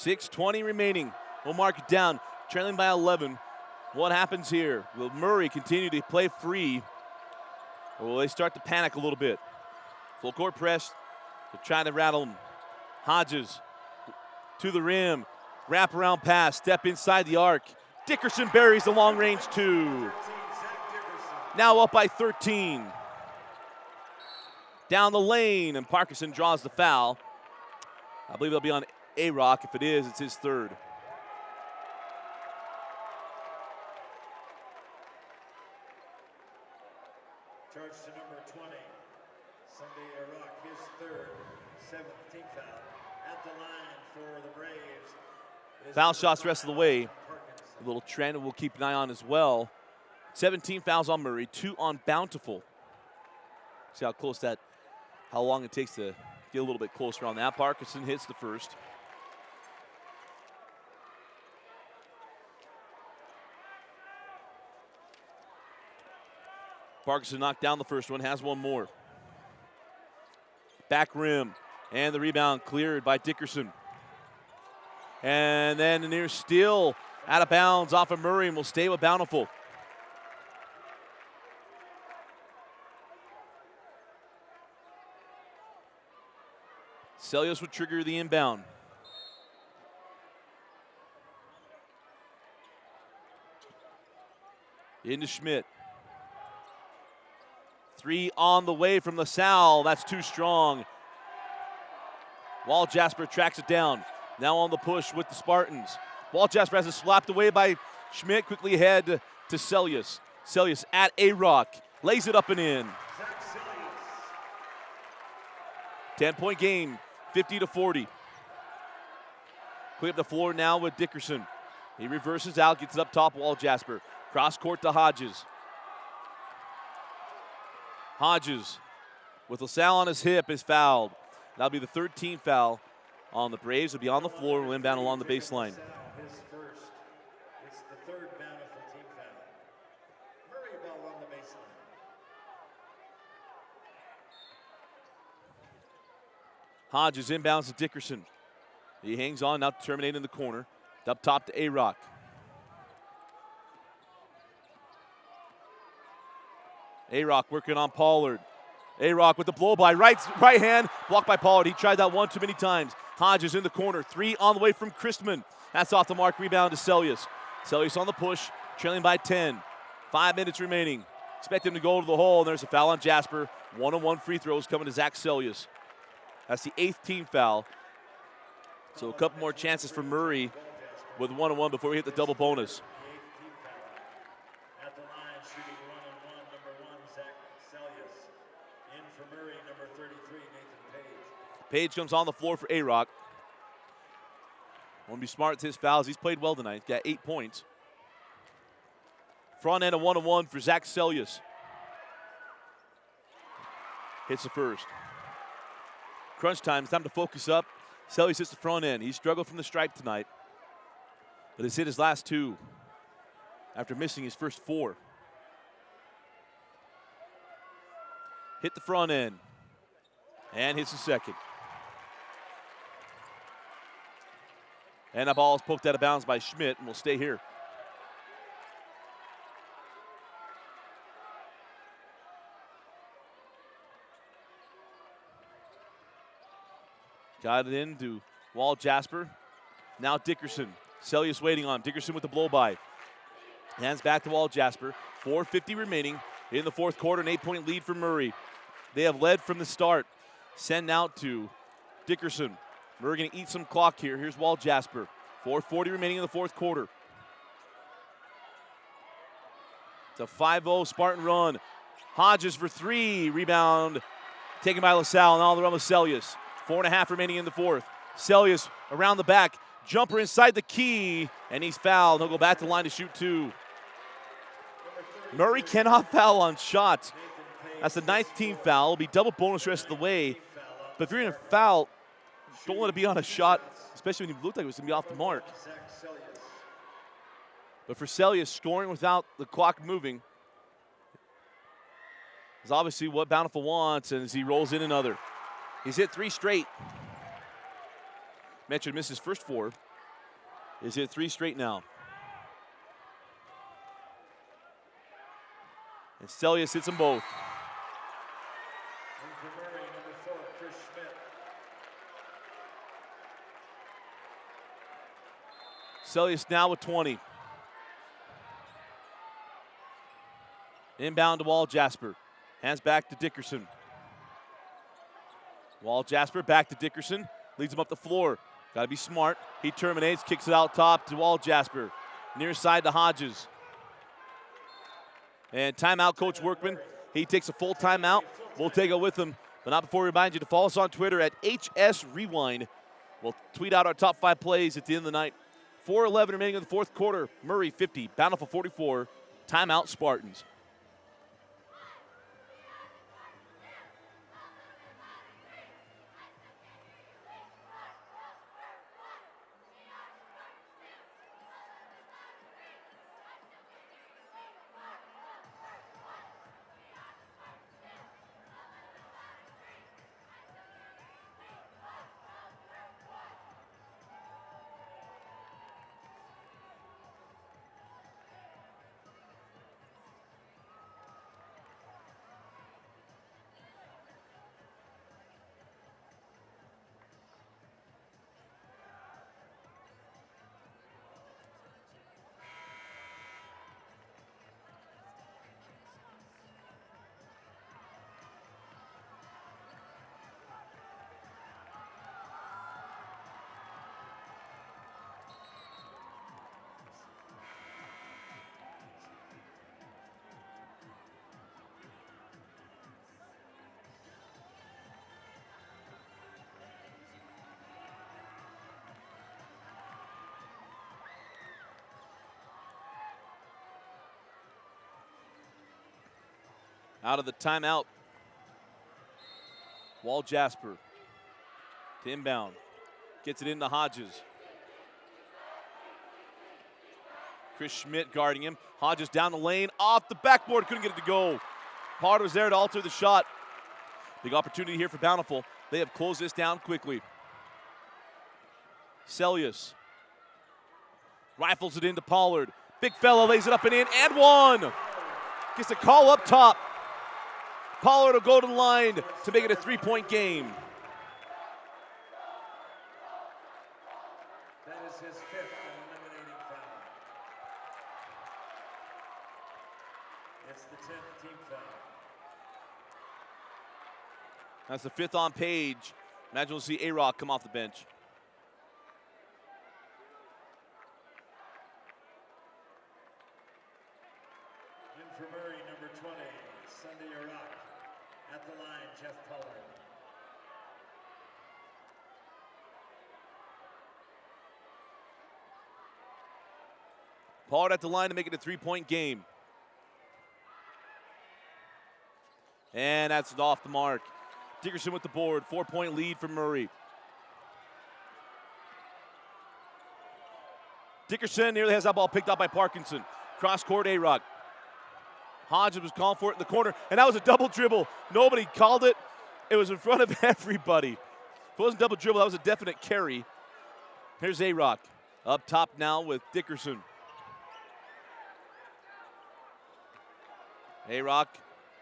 6:20 remaining. We'll mark it down, trailing by 11. What happens here? Will Murray continue to play free, or will they start to panic a little bit? Full court press. They're trying to rattle him. Hodges to the rim. Wrap around pass. Step inside the arc. Dickerson buries the long range two. Now up by 13. Down the lane, and Parkinson draws the foul. I believe it'll be on A-Rock. If it is, it's his third. Charge to number 20. Sunday A-Rock, his third, 17th foul. At the line for the Braves. Foul shots the rest of the way. A little trend we'll keep an eye on as well. 17 fouls on Murray, 2 on Bountiful. See how long it takes to get a little bit closer on that. Parkinson hits the first. Parkinson knocked down the first one, has one more. Back rim, and the rebound cleared by Dickerson. And then a near steal out of bounds off of Murray, and will stay with Bountiful. Celios would trigger the inbound. Into Schmidt. 3 on the way from LaSalle. That's too strong. Walt Jasper tracks it down. Now on the push with the Spartans. Walt Jasper has it slapped away by Schmidt. Quickly ahead to Celios. Celios at A-Rock. Lays it up and in. 10-point game, 50-40. Quick up the floor now with Dickerson. He reverses out, gets it up top, Walt Jasper. Cross court to Hodges. Hodges with LaSalle on his hip is fouled. That'll be the 13th foul on the Braves. Will be on the floor, will inbound along the baseline. His first. It's the third Bountiful team foul. Murray ball on the baseline. Hodges inbounds to Dickerson. He hangs on, now to terminate in the corner. Up top to A-Rock. A-Rock working on Pollard. A-Rock with the blow by right hand, blocked by Pollard. He tried that one too many times. Hodges in the corner, 3 on the way from Christman. That's off the mark, rebound to Celios. Celios on the push, trailing by 10. 5 minutes remaining. Expect him to go to the hole, and there's a foul on Jasper. 1-on-1 free throws coming to Zach Celios. That's the 8th team foul. So a couple more chances for Murray with 1-on-1 before we hit the double bonus. At the line, shooting 1-on-1, number 1, Zach Celios. In for Murray, number 33, Nathan Page. Page comes on the floor for A-Rock. Want to be smart with his fouls. He's played well tonight. Got 8 points. Front end of 1-on-1 for Zach Celios. Hits the first. Crunch time. It's time to focus up. Celios hits the front end. He struggled from the stripe tonight, but has hit his last 2 after missing his first 4. Hit the front end and hits the second. And that ball is poked out of bounds by Schmidt and will stay here. Got it into Walt Jasper. Now Dickerson. Celios waiting on him. Dickerson with the blow by. Hands back to Walt Jasper. 4:50 remaining in the fourth quarter. An 8-point lead for Murray. They have led from the start. Send out to Dickerson. Murray going to eat some clock here. Here's Walt Jasper. 4:40 remaining in the fourth quarter. It's a 5-0 Spartan run. Hodges for 3. Rebound taken by LaSalle and all the run with Celios. 4.5 remaining in the fourth. Celios around the back. Jumper inside the key, and he's fouled. He'll go back to the line to shoot 2. Murray cannot foul on shots. That's the 9th team foul. It'll be double bonus the rest of the way. But if you're going to foul, don't let it be on a shot, especially when you looked like it was going to be off the mark. But for Celios, scoring without the clock moving is obviously what Bountiful wants, and as he rolls in another. He's hit 3 straight. Mentioned missed his first 4. is hit 3 straight now. And Celius hits them both. And for Murray, number 4, Chris Schmidt. Celius now with 20. Inbound to Wall Jasper. Hands back to Dickerson. Wall Jasper back to Dickerson. Leads him up the floor. Got to be smart. He terminates, kicks it out top to Wall Jasper. Near side to Hodges. And timeout, Coach Workman. He takes a full timeout. We'll take it with him. But not before we remind you to follow us on Twitter at HS Rewind. We'll tweet out our top 5 plays at the end of the night. 4:11 remaining in the fourth quarter. Murray 50, Bountiful 44. Timeout, Spartans. Out of the timeout, Wall Jasper to inbound. Gets it into Hodges. Chris Schmidt guarding him. Hodges down the lane, off the backboard, couldn't get it to go. Potter was there to alter the shot. Big opportunity here for Bountiful. They have closed this down quickly. Celius rifles it into Pollard. Big fella lays it up and in, and one. Gets a call up top. Pollard will go to the line to make it a 3-point game. That is his 5th eliminating foul. It's the 10th team foul. That's the 5th on Page. Imagine we'll see A-Rock come off the bench. In for Murray, number 20, Sunday Iraq. At the line, Jeff Pollard. Pollard at the line to make it a 3-point game. And that's off the mark. Dickerson with the board, 4-point lead for Murray. Dickerson nearly has that ball picked up by Parkinson. Cross court, A-Rock. Hodges was calling for it in the corner, and that was a double dribble. Nobody called it. It was in front of everybody. If it wasn't double dribble, that was a definite carry. Here's A-Rock up top now with Dickerson. A-Rock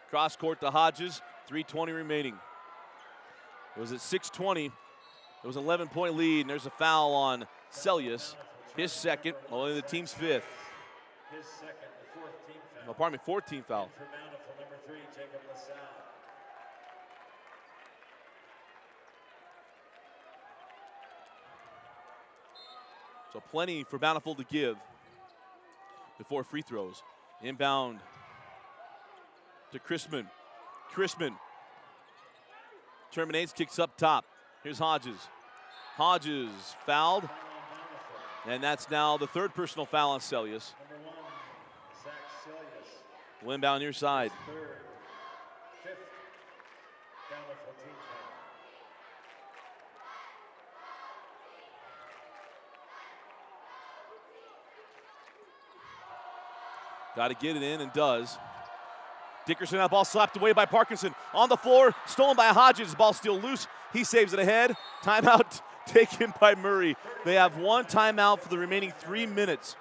cross court to Hodges, 3:20 remaining. It was at 6:20. It was an 11-point lead, and there's a foul on Celius. His second, only the team's 5th. His second, the 4th team foul. Oh, pardon me, 14th foul. For Bountiful, number 3, Jacob LaSalle. So plenty for Bountiful to give before free throws. Inbound to Chrisman. Chrisman terminates, kicks up top. Here's Hodges. Hodges fouled. And that's now the 3rd personal foul on Celius. Number 1, Zach Celius. Will inbound near side. 3rd, 5th, Bountiful team foul. Got to get it in and does. Dickerson, that ball slapped away by Parkinson. On the floor, stolen by Hodges. Ball still loose. He saves it ahead. Timeout, taken by Murray. They have one timeout for the remaining 3 minutes.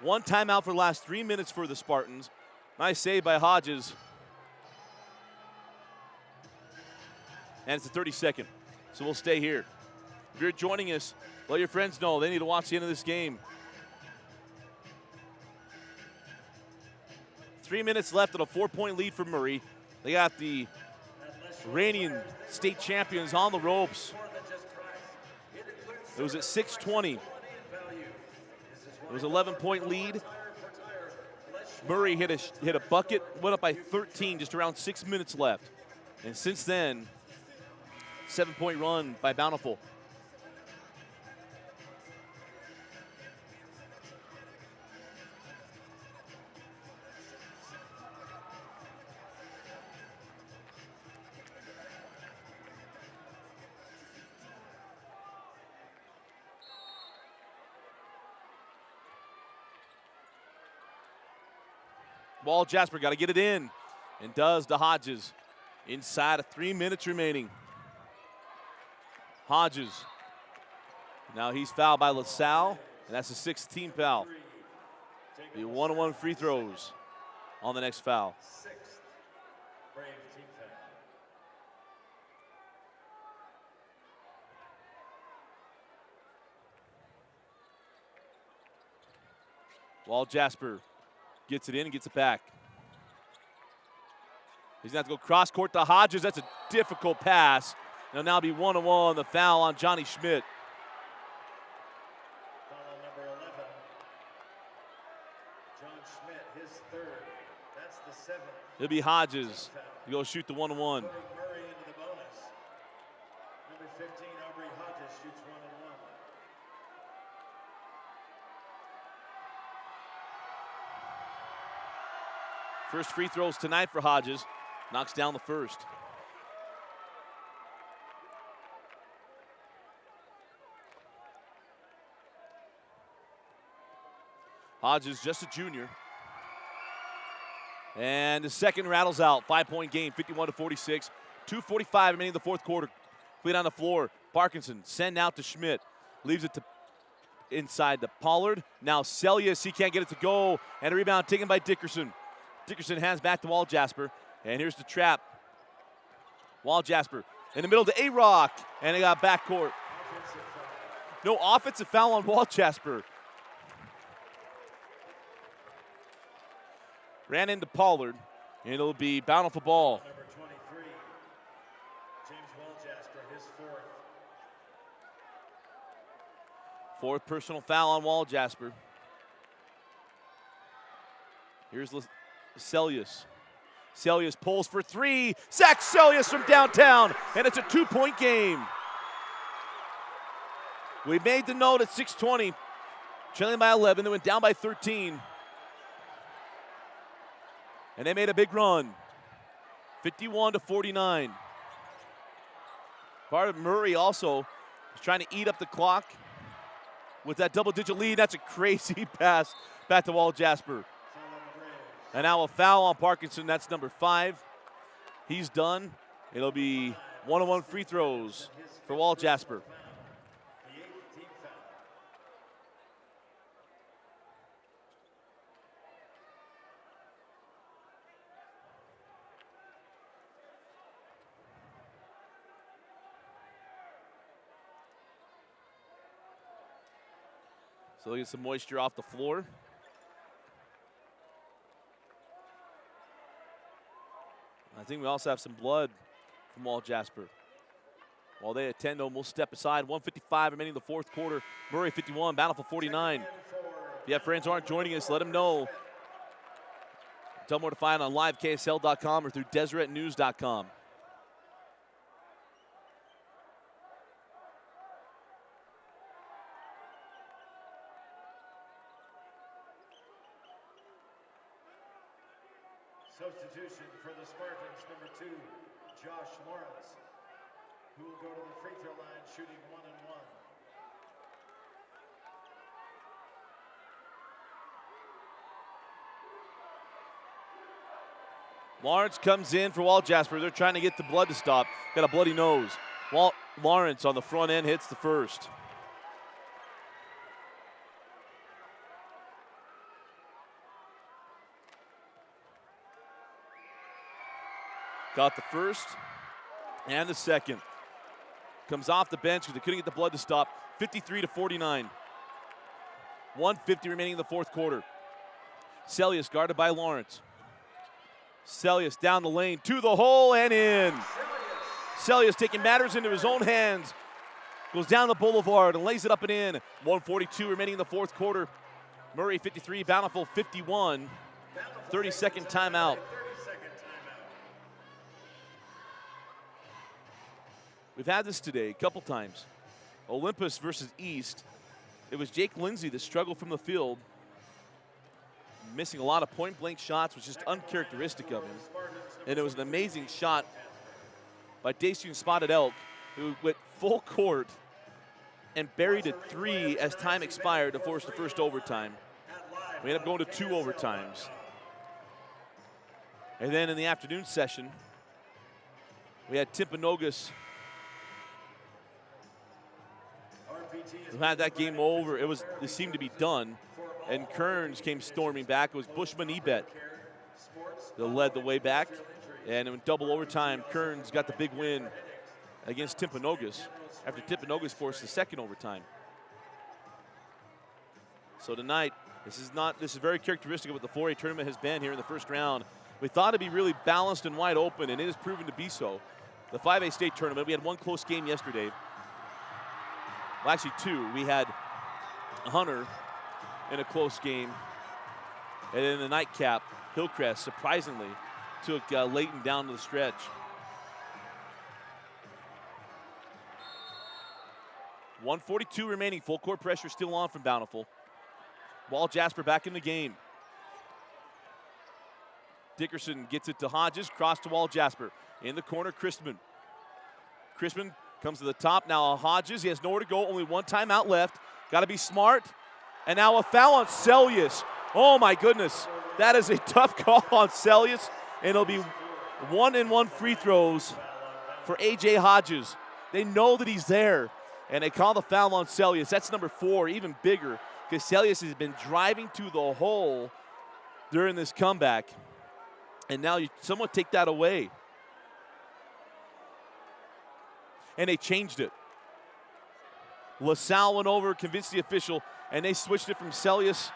One timeout for the last 3 minutes for the Spartans. Nice save by Hodges. And it's the 32nd, so we'll stay here. If you're joining us, let your friends know they need to watch the end of this game. 3 minutes left and a 4-point lead for Murray. They got the reigning state champions on the ropes. It was at 6:20. It was an 11-point lead. Murray hit a bucket, went up by 13, just around 6 minutes left. And since then, 7-point run by Bountiful. Wall Jasper got to get it in, and does to Hodges. Inside of 3 minutes remaining. Hodges. Now he's fouled by LaSalle, and that's a 16th foul. The 1-on-1 free throws on the next foul. Wall Jasper gets it in and gets it back. He's going to have to go cross court to Hodges. That's a difficult pass. It'll now be 1-on-1, the foul on Johnny Schmidt. Foul on number 11. John Schmidt, his third. That's the 7th. It'll be Hodges to go shoot the 1-on-1. Putting Murray into the bonus. Number 15, Aubrey Hodges shoots 1-on-1. First free throws tonight for Hodges. Knocks down the first. Hodges just a junior. And the second rattles out. 5-point game, 51-46. 2:45 remaining in the fourth quarter. Clean on the floor. Parkinson send out to Schmidt. Leaves it to inside to Pollard. Now Celius, he can't get it to go. And a rebound taken by Dickerson. Dickerson hands back to Wall Jasper. And here's the trap. Wall Jasper in the middle to A-Rock. And they got backcourt. No offensive foul on Wall Jasper. Ran into Pollard. And it'll be Bountiful ball. Number 23, James Wall Jasper, his fourth. Fourth personal foul on Wall Jasper. Here's Celius. Celius pulls for three. Zach Celius from downtown, and it's a 2-point game. We made the note at 6:20, trailing by 11. They went down by 13. And they made a big run, 51-49. Part of Murray also is trying to eat up the clock with that double-digit lead. That's a crazy pass back to Wall Jasper. And now a foul on Parkinson. That's number 5. He's done. It'll be 1-on-1 free throws for Wall Jasper. So they'll get some moisture off the floor. I think we also have some blood from Wall Jasper. While they attend them, we'll step aside. 1:55 remaining in the fourth quarter. Murray 51, Bountiful 49. If you have friends who aren't joining us, let them know. Tell them where to find on liveksl.com or through DeseretNews.com. Substitution for the Spartans, number 2, Josh Morris, who will go to the free throw line shooting 1-on-1. Lawrence comes in for Wall Jasper. They're trying to get the blood to stop. Got a bloody nose. Walt Lawrence on the front end hits the first. Got the first and the second. Comes off the bench because they couldn't get the blood to stop. 53-49. 1:50 remaining in the fourth quarter. Celius guarded by Lawrence. Celius down the lane to the hole and in. Celius taking matters into his own hands. Goes down the boulevard and lays it up and in. 1:42 remaining in the fourth quarter. Murray 53, Bountiful 51. 30-second timeout. We've had this today a couple times. Olympus versus East. It was Jake Lindsay that struggled from the field. Missing a lot of point-blank shots, was just uncharacteristic of him. And it was an amazing shot by Dacian Spotted Elk, who went full court and buried a three as time expired to force the first overtime. We ended up going to 2 overtimes. And then in the afternoon session, we had Timpanogos, who had that game over. It seemed to be done. And Kearns came storming back. It was Bushman Ebet that led the way back. And in double overtime, Kearns got the big win against Timpanogos after Timpanogos forced the second overtime. So tonight, this is very characteristic of what the 4A tournament has been here in the first round. We thought it'd be really balanced and wide open, and it has proven to be so. The 5A state tournament, we had one close game yesterday. Well, actually 2. We had Hunter in a close game. And in the nightcap, Hillcrest surprisingly took Layton down to the stretch. .142 remaining. Full court pressure still on from Bountiful. Walt Jasper back in the game. Dickerson gets it to Hodges. Cross to Walt Jasper. In the corner, Christman. Christman comes to the top. Now Hodges. He has nowhere to go. Only one timeout left. Got to be smart. And now a foul on Celius. Oh, my goodness. That is a tough call on Celius. And it'll be 1-and-1 free throws for A.J. Hodges. They know that he's there. And they call the foul on Celius. That's number 4, even bigger, because Celius has been driving to the hole during this comeback. And now someone take that away. And they changed it. LaSalle went over, convinced the official, and they switched it from Celius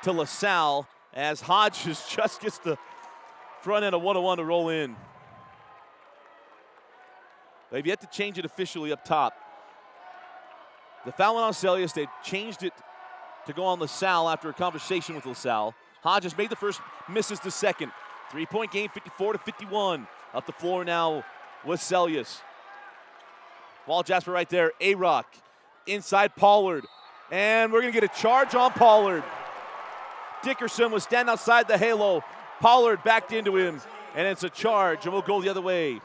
to LaSalle as Hodges just gets the front end of 101 to roll in. They've yet to change it officially up top. The foul went on Celius. They changed it to go on LaSalle after a conversation with LaSalle. Hodges made the first, misses the second. 3-point game, 54-51. Up the floor now with Celius. Walt Jasper right there. A-Rock inside Pollard. And we're going to get a charge on Pollard. Dickerson was standing outside the halo. Pollard backed into him. And it's a charge, and we'll go the other way.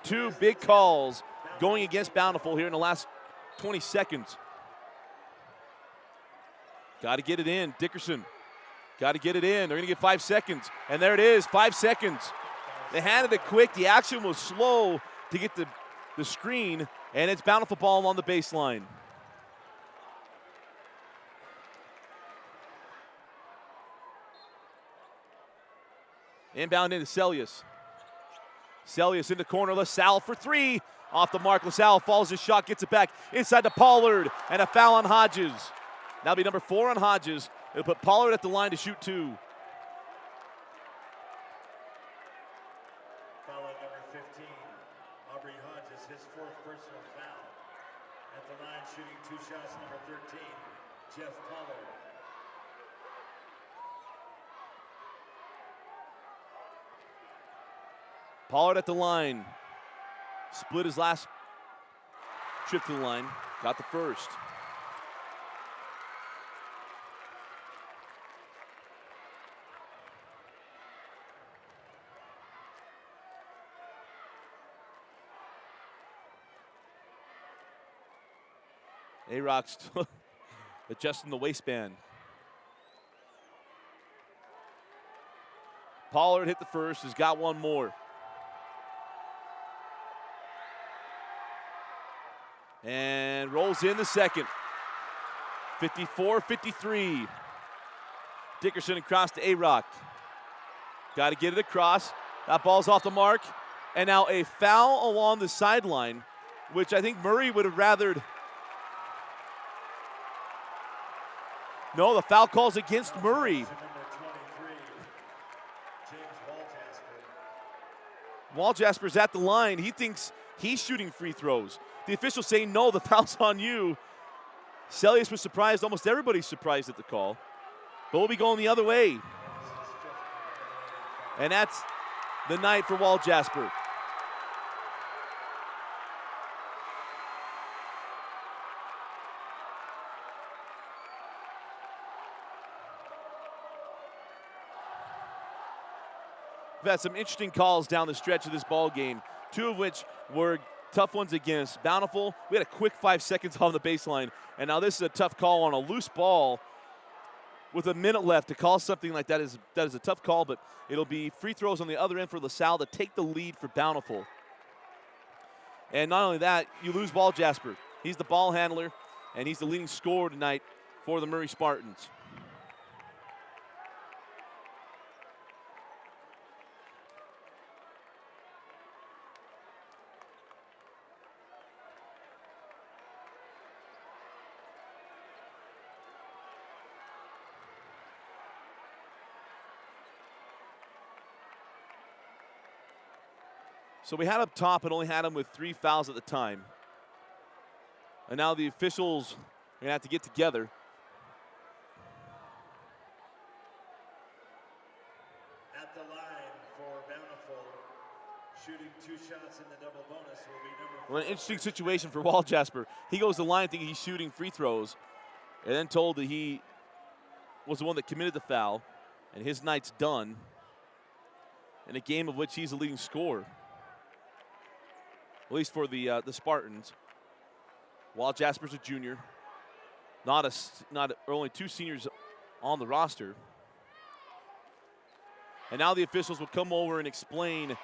2 big calls going against Bountiful here in the last 20 seconds. Got to get it in. Dickerson. Got to get it in. They're going to get 5 seconds. And there it is, 5 seconds. They handed it quick. The action was slow to get the screen. And it's Bountiful ball on the baseline. Inbound into Celius. Celius in the corner. LaSalle for 3. Off the mark. LaSalle follows his shot, gets it back inside to Pollard. And a foul on Hodges. That'll be number 4 on Hodges. It'll put Pollard at the line to shoot 2. Foul at number 15. Aubrey Hodges, his 4th personal foul. At the line, shooting 2 shots, number 13, Jeff Pollard. Pollard at the line. Split his last trip to the line. Got the first. A-Rock still adjusting the waistband. Pollard hit the first, has got one more. And rolls in the second. 54-53. Dickerson across to A-Rock. Got to get it across. That ball's off the mark. And now a foul along the sideline, which I think Murray would have rathered. No, the foul call's against Murray. Waljasper's at the line. He thinks he's shooting free throws. The officials say, no, the foul's on you. Celius was surprised. Almost everybody's surprised at the call. But we'll be going the other way. And that's the night for Waljasper. We've had some interesting calls down the stretch of this ball game, two of which were tough ones against Bountiful. We had a quick 5 seconds on the baseline, and now this is a tough call on a loose ball with a minute left. To call something like that is a tough call, but it'll be free throws on the other end for LaSalle to take the lead for Bountiful. And not only that, you lose Waljasper. He's the ball handler, and he's the leading scorer tonight for the Murray Spartans. So we had up top and only had him with 3 fouls at the time. And now the officials are going to have to get together. At the line for Bountiful, shooting 2 shots in the double bonus will be number 4. Well, an interesting situation for Waljasper. He goes to the line thinking he's shooting free throws, and then told that he was the one that committed the foul, and his night's done in a game of which he's the leading scorer. At least for the Spartans. Waljasper's a junior. Only 2 seniors on the roster. And now the officials will come over and explain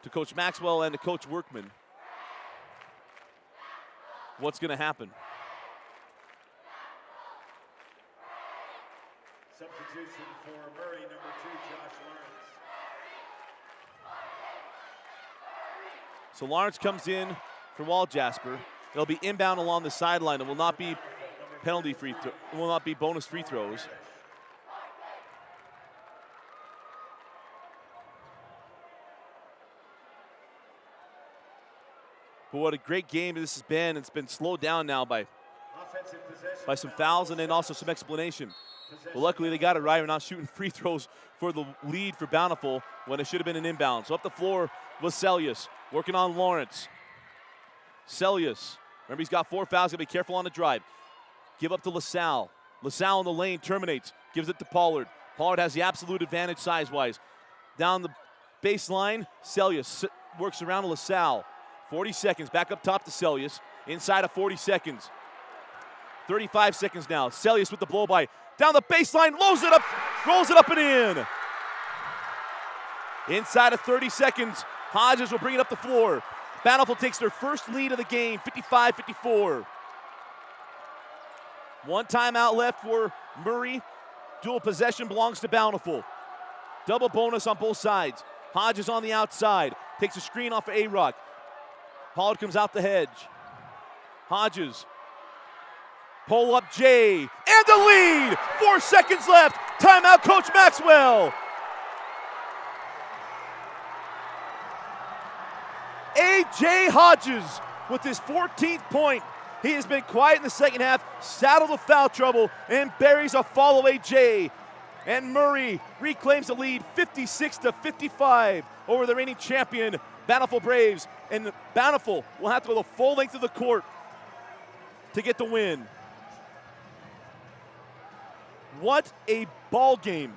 to Coach Maxwell and to Coach Workman what's going to happen. Substitution for Murray, number 2, Josh Lawrence. So Lawrence comes in for Waljasper. It'll be inbound along the sideline. It will not be it will not be bonus free throws. But what a great game this has been. It's been slowed down now by some fouls and then also some explanation. But luckily they got it right. We're not shooting free throws for the lead for Bountiful when it should have been an inbound. So up the floor was Celius, working on Lawrence. Celius, remember he's got 4 fouls, gotta be careful on the drive. Give up to LaSalle. LaSalle in the lane terminates, gives it to Pollard. Pollard has the absolute advantage size-wise. Down the baseline, Celius works around LaSalle. 40 seconds, back up top to Celius. Inside of 40 seconds. 35 seconds now. Celius with the blow-by. Down the baseline, rolls it up and in. Inside of 30 seconds, Hodges will bring it up the floor. Bountiful takes their first lead of the game, 55-54. 1 timeout left for Murray. Dual possession belongs to Bountiful. Double bonus on both sides. Hodges on the outside. Takes a screen off of A-Rock. Pollard comes out the hedge. Hodges. Pull up Jay. And the lead! 4 seconds left. Timeout, Coach Maxwell. A.J. Hodges with his 14th point. He has been quiet in the second half, saddled with foul trouble, and buries a follow A.J. And Murray reclaims the lead 56-55 over the reigning champion, Bountiful Braves. And Bountiful will have to go the full length of the court to get the win. What a ball game.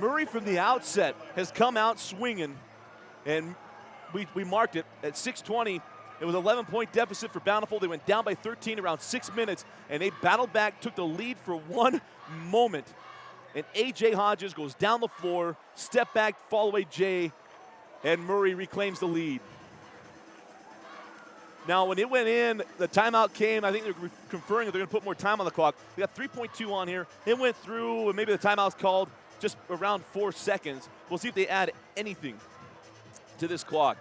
Murray from the outset has come out swinging, and we marked it at 6:20. It was an 11-point deficit for Bountiful. They went down by 13 around 6 minutes, and they battled back, took the lead for 1 moment. And A.J. Hodges goes down the floor, step back, fall away Jay, and Murray reclaims the lead. Now, when it went in, the timeout came. I think they're conferring that they're going to put more time on the clock. We got 3.2 on here. It went through, and maybe the timeout's called just around 4 seconds. We'll see if they add anything to this clock.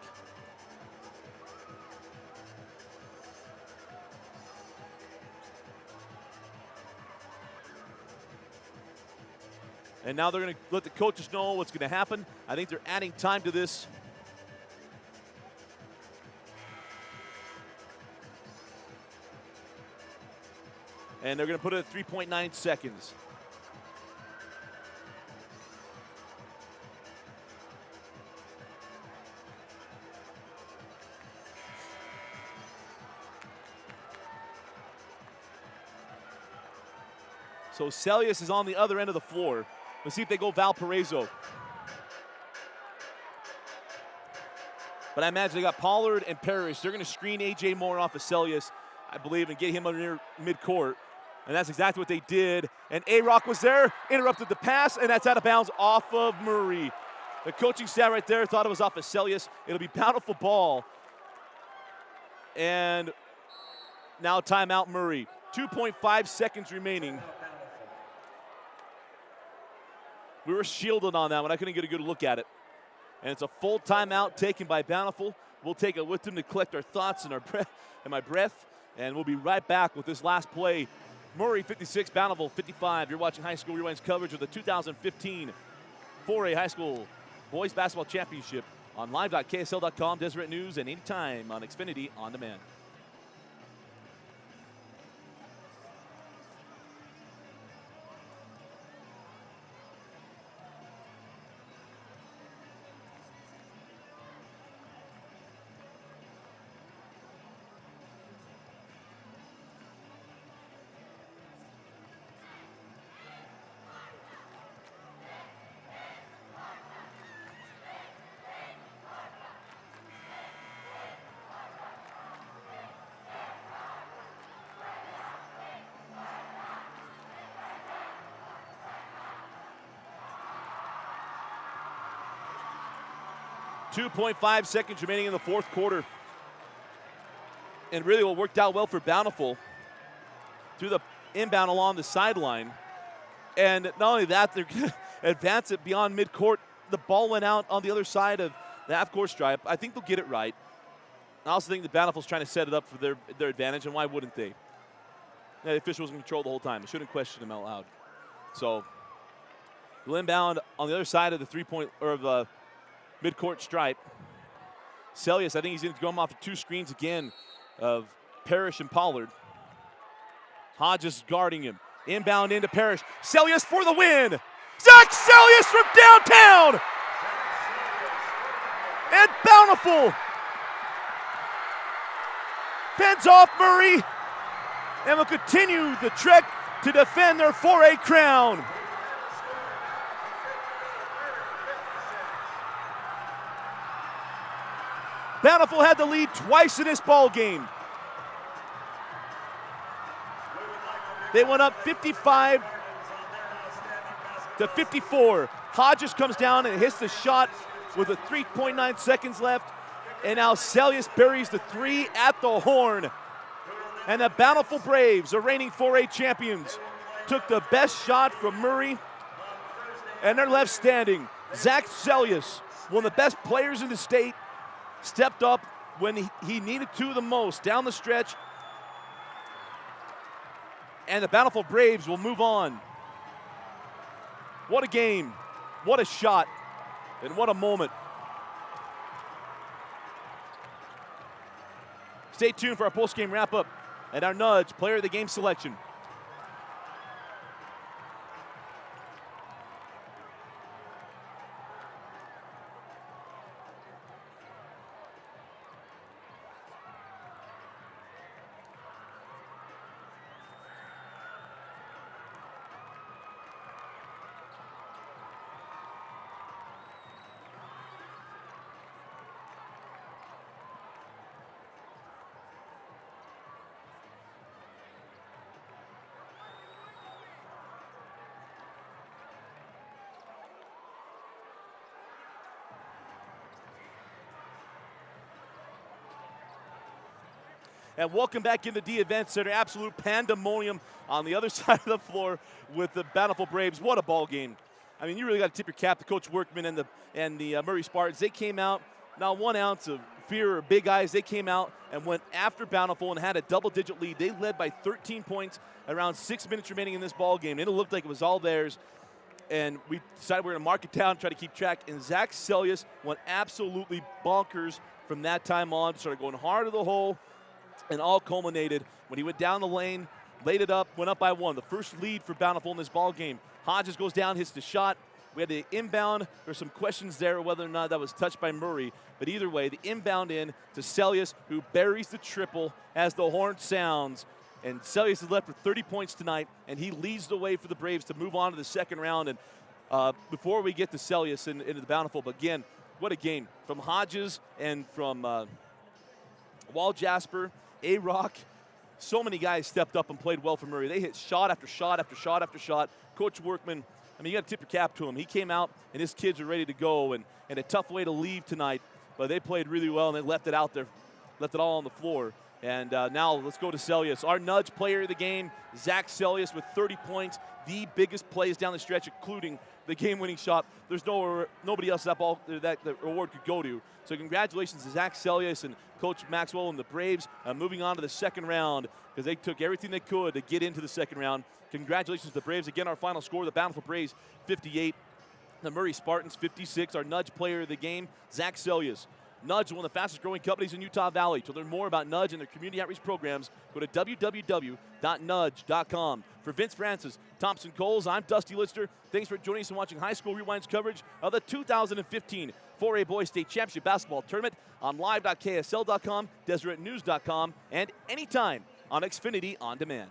And now they're going to let the coaches know what's going to happen. I think they're adding time to this. And they're going to put it at 3.9 seconds. So Celius is on the other end of the floor. Let's see if they go Valparaiso. But I imagine they got Pollard and Parrish. They're going to screen A.J. Moore off of Celius, I believe, and get him under midcourt. And that's exactly what they did. And A-Rock was there, interrupted the pass, and that's out of bounds off of Murray. The coaching staff right there thought it was off of Celius. It'll be Bountiful ball. And now timeout Murray. 2.5 seconds remaining. We were shielded on that one. I couldn't get a good look at it. And it's a full timeout taken by Bountiful. We'll take it with them to collect our thoughts and our breath and my breath. And we'll be right back with this last play. Murray 56, Bountiful 55. You're watching High School Rewind's coverage of the 2015 4A High School Boys Basketball Championship on live.ksl.com, Deseret News, and anytime on Xfinity On Demand. .5 seconds remaining in the fourth quarter. And really what worked out well for Bountiful through the inbound along the sideline. And not only that, they're going to advance it beyond midcourt. The ball went out on the other side of the half-court stripe. I think they'll get it right. I also think the Bountiful's trying to set it up for their advantage, and why wouldn't they? Yeah, the official was in control the whole time. They shouldn't question him out loud. So, the inbound on the other side of the three-point, or the midcourt stripe. Celius, I think he's going to go off of 2 screens again of Parrish and Pollard. Hodges guarding him. Inbound into Parrish. Celius for the win. Zach Celius from downtown. And Bountiful fends off Murray and will continue the trek to defend their 4A crown. Bountiful had the lead twice in this ball game. They went up 55 to 54. Hodges comes down and hits the shot with a 3.9 seconds left. And now Celius buries the 3 at the horn. And the Bountiful Braves, the reigning 4A champions, took the best shot from Murray. And they're left standing. Zach Celius, one of the best players in the state, stepped up when he needed to the most down the stretch. And the Bountiful Braves will move on. What a game. What a shot. And what a moment. Stay tuned for our post-game wrap-up and our Nudge Player of the Game selection. And welcome back into the Event Center. Absolute pandemonium on the other side of the floor with the Bountiful Braves. What a ball game. I mean, you really got to tip your cap to Coach Workman and the Murray Spartans. They came out, not 1 ounce of fear or big eyes. They came out and went after Bountiful and had a double-digit lead. They led by 13 points, around 6 minutes remaining in this ball game. It looked like it was all theirs. And we decided we were going to mark it down, try to keep track. And Zach Celius went absolutely bonkers from that time on. Started going hard to the hole, and all culminated when he went down the lane, laid it up, went up by 1. The first lead for Bountiful in this ball game. Hodges goes down, hits the shot. We had the inbound. There's some questions there whether or not that was touched by Murray. But either way, the inbound in to Celius, who buries the triple as the horn sounds. And Celius is left with 30 points tonight, and he leads the way for the Braves to move on to the second round. And before we get to Celius into the Bountiful, but again, what a game from Hodges and from Wall Jasper, A-Rock. So many guys stepped up and played well for Murray. They hit shot after shot after shot after shot. Coach Workman, I mean, you got to tip your cap to him. He came out, and his kids are ready to go, and a tough way to leave tonight. But they played really well, and they left it out there, left it all on the floor. And now let's go to Celius. Our nudge player of the game, Zach Celius with 30 points, the biggest plays down the stretch, including the game-winning shot. There's nobody else that the award could go to. So congratulations to Zach Celius and Coach Maxwell and the Braves moving on to the second round because they took everything they could to get into the second round. Congratulations to the Braves. Again, our final score, the Bountiful Braves 58, the Murray Spartans 56. Our nudge player of the game, Zach Celius. Nudge is one of the fastest growing companies in Utah Valley. To learn more about Nudge and their community outreach programs, go to www.nudge.com. For Vince Francis, Thompson Coles, I'm Dusty Lister. Thanks for joining us and watching High School Rewind's coverage of the 2015 4A Boys State Championship Basketball Tournament on live.ksl.com, DeseretNews.com, and anytime on Xfinity On Demand.